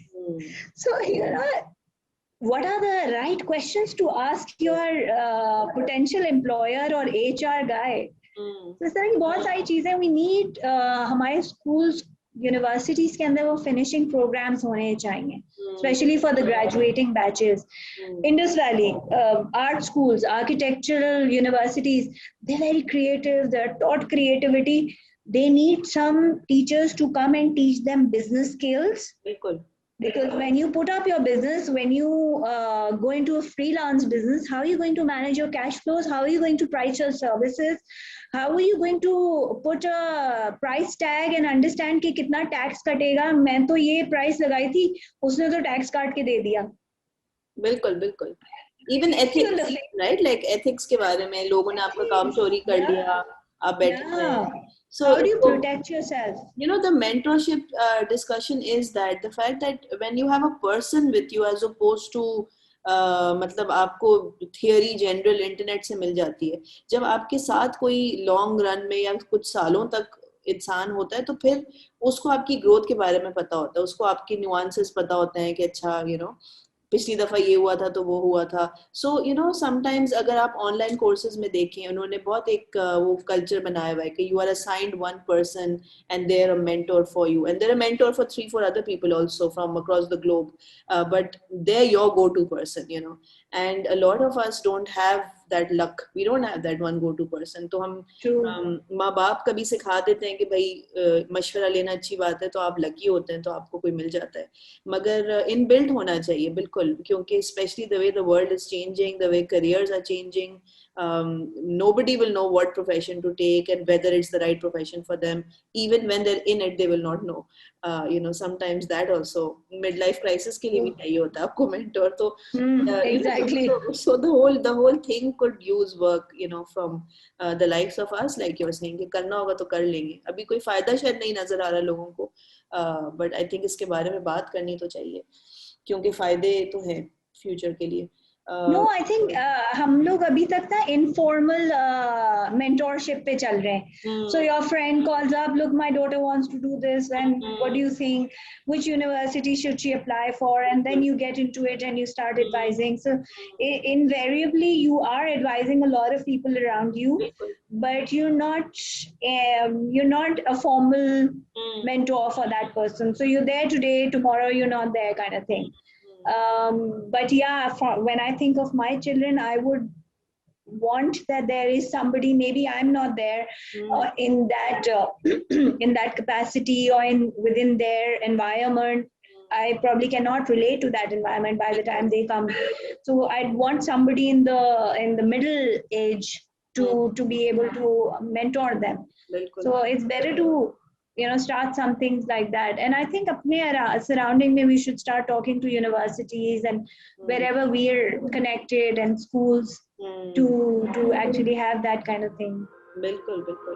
So, you know, what are the right questions to ask your potential employer or HR guy? So इस तरह की बहुत सारी चीजें we need. हमारे schools, universities के अंदर वो finishing programs होने चाहिए, especially for the graduating batches. Indus Valley, art schools, architectural universities, they're very creative, they're taught creativity. they need some teachers to come and teach them business skills. बिल्कुल. Because when you put up your business, when you go into a freelance business, how are you going to manage your cash flows? How are you going to price your services? How are you going to put a price tag and understand कि कितना tax कटेगा? मैं तो ये price लगाई थी, उसने तो tax काट के दे दिया. बिल्कुल बिल्कुल. Even ethics, right? Like ethics के बारे में लोगों ने आपका काम चोरी कर लिया, आप बैठे हैं. So how do you protect yourself? You know, the mentorship discussion is that the fact that when you have a person with you as opposed to मतलब आपको थियरी जनरल इंटरनेट से मिल जाती है, जब आपके साथ कोई लॉन्ग रन में या कुछ सालों तक इंसान होता है तो फिर उसको आपकी ग्रोथ के बारे में पता होता है, उसको आपके न्यूआंसेस पता होते हैं कि अच्छा पिछली दफा ये हुआ था तो वो हुआ था. सो समटाइम्स अगर आप ऑनलाइन कोर्सेज में देखें, उन्होंने बहुत एक वो कल्चर बनाया हुआ है कि you are assigned one person and they are a mentor for you and they are a mentor for 3-4 other people also from across the globe, but they're your go-to person. And a lot of us don't have that luck. We don't have that one go-to person. तो हम माँ बाप कभी सिखा देते हैं कि भाई मशवरा लेना अच्छी बात है, तो आप लकी होते हैं तो आपको कोई मिल जाता है, मगर इनबिल्ट होना चाहिए बिल्कुल, क्योंकि specially the way the world is changing, the way careers are changing, nobody will know what profession to take and whether it's the right profession for them. Even when they're in it, they will not know. Sometimes that also midlife crisis के लिए भी चाहिए होता है आपको mentor. तो exactly. So the whole thing could use work from the likes of us, like you're saying कि करना होगा तो कर लेंगे. अभी कोई फायदा शायद नहीं नजर आ रहा लोगों को, but I think इसके बारे में बात करनी तो चाहिए क्योंकि फायदे तो हैं फ्यूचर के लिए. No, I think हम लोग अभी तक ना informal mentorship पे चल रहे हैं. So your friend calls up, look, my daughter wants to do this, and what do you think? Which university should she apply for? And then you get into it and you start advising. So invariably you are advising a lot of people around you, but you're not a formal mentor for that person. So you're there today, tomorrow you're not there, kind of thing. But yeah, when I think of my children, I would want that there is somebody, maybe I'm not there in that in that capacity or within their environment. I probably cannot relate to that environment by the time they come. So I'd want somebody in the middle age to be able to mentor them. So it's better to start some things like that. And I think apne surrounding me, we should start talking to universities and wherever we're connected and schools to actually have that kind of thing. बिल्कुल बिल्कुल.